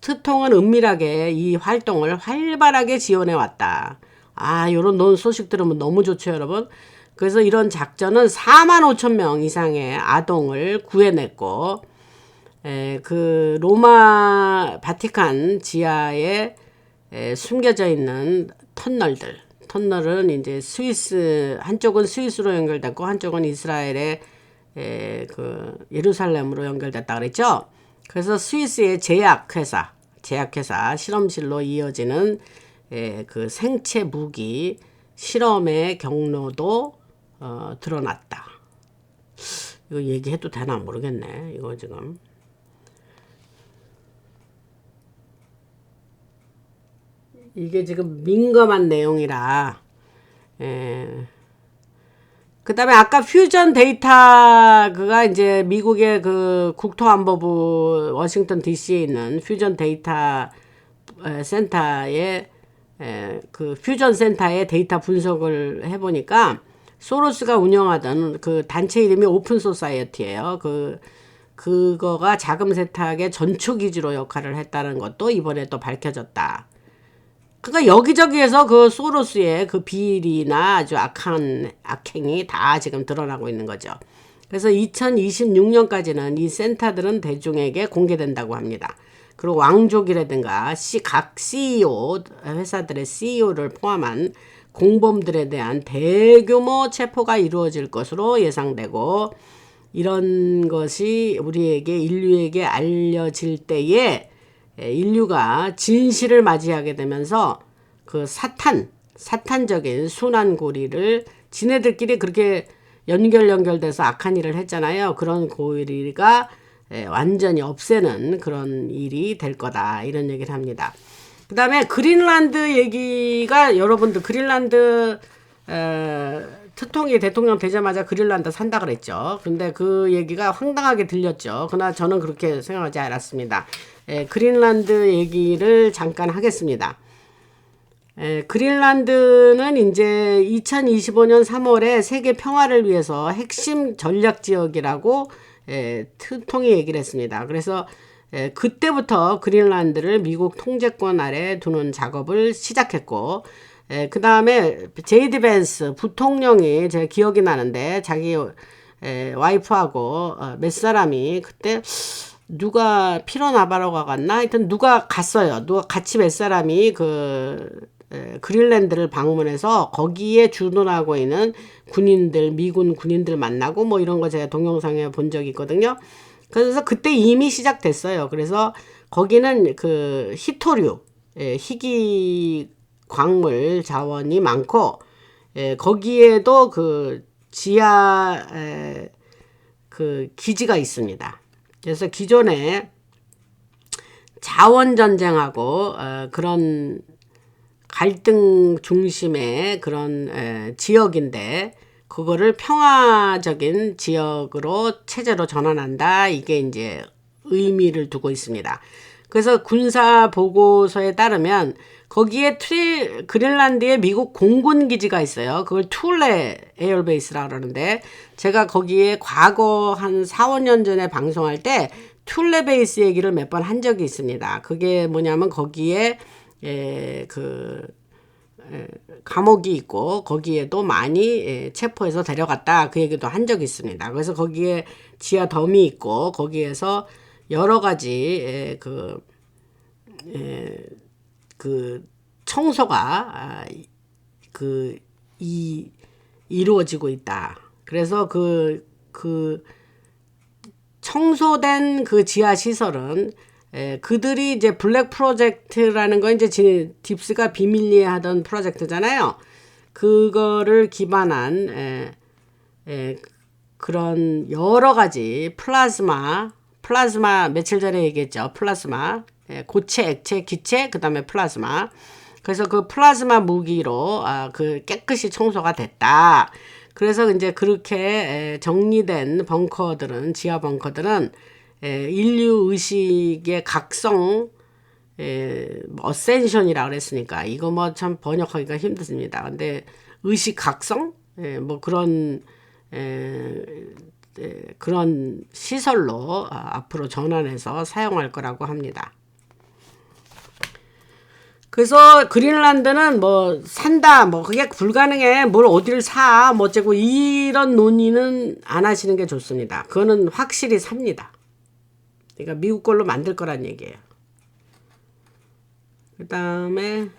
트통은 은밀하게 이 활동을 활발하게 지원해 왔다. 요런 소식 들으면 너무 좋죠 여러분. 그래서 이런 작전은 45,000명 이상의 아동을 구해냈고 그 로마 바티칸 지하에 숨겨져 있는 터널은 이제 스위스 한쪽은 스위스로 연결됐고 한쪽은 이스라엘의 그 예루살렘으로 연결됐다 그랬죠. 그래서 스위스의 제약회사 실험실로 이어지는 그 생체 무기 실험의 경로도 드러났다. 이거 얘기해도 되나 모르겠네. 이거 지금 이게 지금 민감한 내용이라. 그 다음에 아까 퓨전 데이터 그가 이제 미국의 그 국토안보부 워싱턴 DC에 있는 퓨전 데이터 센터의 그 퓨전 센터의 데이터 분석을 해보니까 소로스가 운영하던 그 단체 이름이 오픈 소사이어티예요. 그거가 자금 세탁의 전초 기지로 역할을 했다는 것도 이번에 또 밝혀졌다. 그러니까 여기저기에서 그 소로스의 그 비리나 아주 악행이 다 지금 드러나고 있는 거죠. 그래서 2026년까지는 이 센터들은 대중에게 공개된다고 합니다. 그리고 왕족이라든가 각 CEO, 회사들의 CEO를 포함한 공범들에 대한 대규모 체포가 이루어질 것으로 예상되고, 이런 것이 우리에게 인류에게 알려질 때에 인류가 진실을 맞이하게 되면서 그 사탄적인 순환고리를 지네들끼리 그렇게 연결돼서 악한 일을 했잖아요. 그런 고리가 완전히 없애는 그런 일이 될 거다, 이런 얘기를 합니다. 그 다음에 그린란드 얘기가, 여러분들 그린란드 트통이 대통령 되자마자 그린란드 산다 그랬죠. 근데 그 얘기가 황당하게 들렸죠. 그러나 저는 그렇게 생각하지 않았습니다. 그린란드 얘기를 잠깐 하겠습니다. 그린란드는 이제 2025년 3월에 세계 평화를 위해서 핵심 전략 지역이라고 트통이 얘기를 했습니다. 그래서 그때부터 그린란드를 미국 통제권 아래 두는 작업을 시작했고, 그 다음에 제이디 벤스 부통령이 제가 기억이 나는데, 자기 와이프하고 몇 사람이 그때 누가 피로나바로가 갔나? 하여튼 누가 갔어요. 누가 같이 몇 사람이 그린란드를 방문해서 거기에 주둔하고 있는 군인들, 미군 군인들 만나고 뭐 이런 거 제가 동영상에 본 적이 있거든요. 그래서 그때 이미 시작됐어요. 그래서 거기는 그 희토류, 희귀 광물 자원이 많고, 거기에도 그 지하 그 기지가 있습니다. 그래서 기존에 자원 전쟁하고 그런 갈등 중심의 그런 지역인데, 그거를 평화적인 지역으로 체제로 전환한다. 이게 이제 의미를 두고 있습니다. 그래서 군사 보고서에 따르면 거기에 그린란드에 미국 공군 기지가 있어요. 그걸 툴레 에어베이스라고 그러는데, 제가 거기에 과거 한 4, 5년 전에 방송할 때 툴레 베이스 얘기를 몇 번 한 적이 있습니다. 그게 뭐냐면 거기에 감옥이 있고 거기에도 많이 체포해서 데려갔다, 그 얘기도 한 적이 있습니다. 그래서 거기에 지하 덤이 있고 거기에서 여러 가지 그 청소가 이루어지고 있다. 그래서 그 청소된 그 지하 시설은 그들이 이제 블랙 프로젝트라는 건 이제 딥스가 비밀리에 하던 프로젝트잖아요. 그거를 기반한 그런 여러 가지 플라즈마 며칠 전에 얘기했죠. 플라즈마, 고체, 액체, 기체, 그 다음에 플라즈마. 그래서 그 플라즈마 무기로 그 깨끗이 청소가 됐다. 그래서 이제 그렇게 정리된 벙커들은, 지하 벙커들은 인류 의식의 각성, 어센션이라고 그랬으니까 이거 뭐 참 번역하기가 힘듭니다. 근데 의식 각성, 뭐 그런 그런 시설로 앞으로 전환해서 사용할 거라고 합니다. 그래서 그린란드는 뭐 산다, 뭐 그게 불가능해, 뭘 어디를 사, 뭐 어쩌고, 이런 논의는 안 하시는 게 좋습니다. 그거는 확실히 삽니다. 그러니까 미국 걸로 만들 거란 얘기예요. 그 다음에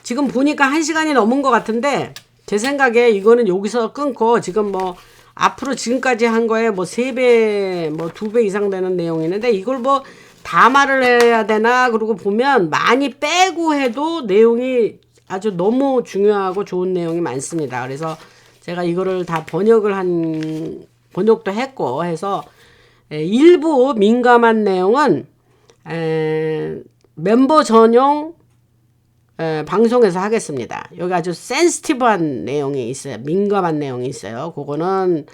지금 보니까 1시간이 넘은 것 같은데, 제 생각에 이거는 여기서 끊고, 지금 뭐 앞으로 지금까지 한 거에 뭐 3배, 뭐 2배 이상 되는 내용이 있는데, 이걸 뭐 다 말을 해야 되나, 그러고 보면 많이 빼고 해도 내용이 아주 너무 중요하고 좋은 내용이 많습니다. 그래서 제가 이거를 다 번역도 했고 해서 일부 민감한 내용은 멤버 전용 방송에서 하겠습니다. 여기 아주 센시티브한 내용이 있어요. 민감한 내용이 있어요. 그거는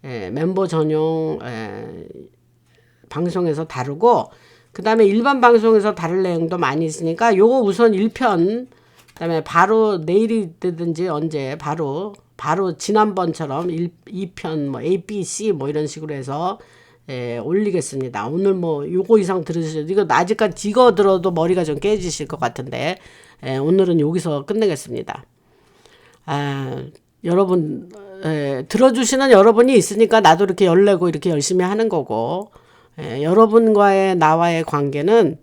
멤버 전용 방송에서 다루고, 그 다음에 일반 방송에서 다룰 내용도 많이 있으니까 요거 우선 1편, 그 다음에 바로 내일이 되든지 언제 바로 지난번처럼 2편 뭐 A, B, C 뭐 이런 식으로 해서 올리겠습니다. 오늘 뭐 요거 이상 들으셔도, 이거 아직까지 이거 들어도 머리가 좀 깨지실 것 같은데 오늘은 여기서 끝내겠습니다. 여러분 들어주시는 여러분이 있으니까 나도 이렇게 열내고 이렇게 열심히 하는 거고, 여러분과의 나와의 관계는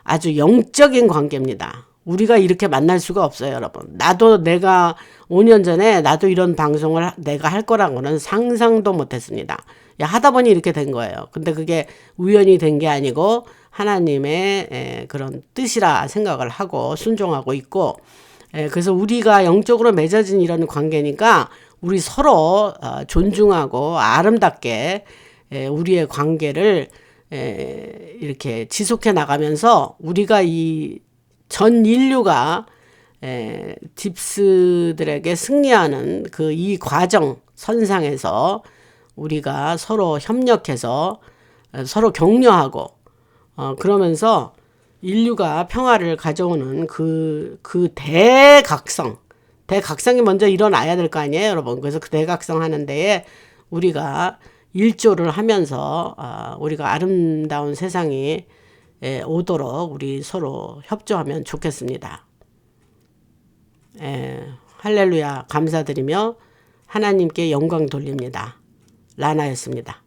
아주 영적인 관계입니다. 우리가 이렇게 만날 수가 없어요, 여러분. 나도 내가 5년 전에 나도 이런 방송을 내가 할 거라고는 상상도 못했습니다. 하다 보니 이렇게 된 거예요. 근데 그게 우연히 된 게 아니고 하나님의 그런 뜻이라 생각을 하고 순종하고 있고, 그래서 우리가 영적으로 맺어진 이런 관계니까 우리 서로 존중하고 아름답게 우리의 관계를 이렇게 지속해 나가면서 우리가 이 전 인류가 딥스들에게 승리하는 그 이 과정 선상에서 우리가 서로 협력해서 서로 격려하고 그러면서 인류가 평화를 가져오는 그 대각성이 먼저 일어나야 될 거 아니에요, 여러분. 그래서 그 대각성 하는 데에 우리가 일조를 하면서 우리가 아름다운 세상이 오도록 우리 서로 협조하면 좋겠습니다. 할렐루야, 감사드리며 하나님께 영광 돌립니다. 라나였습니다.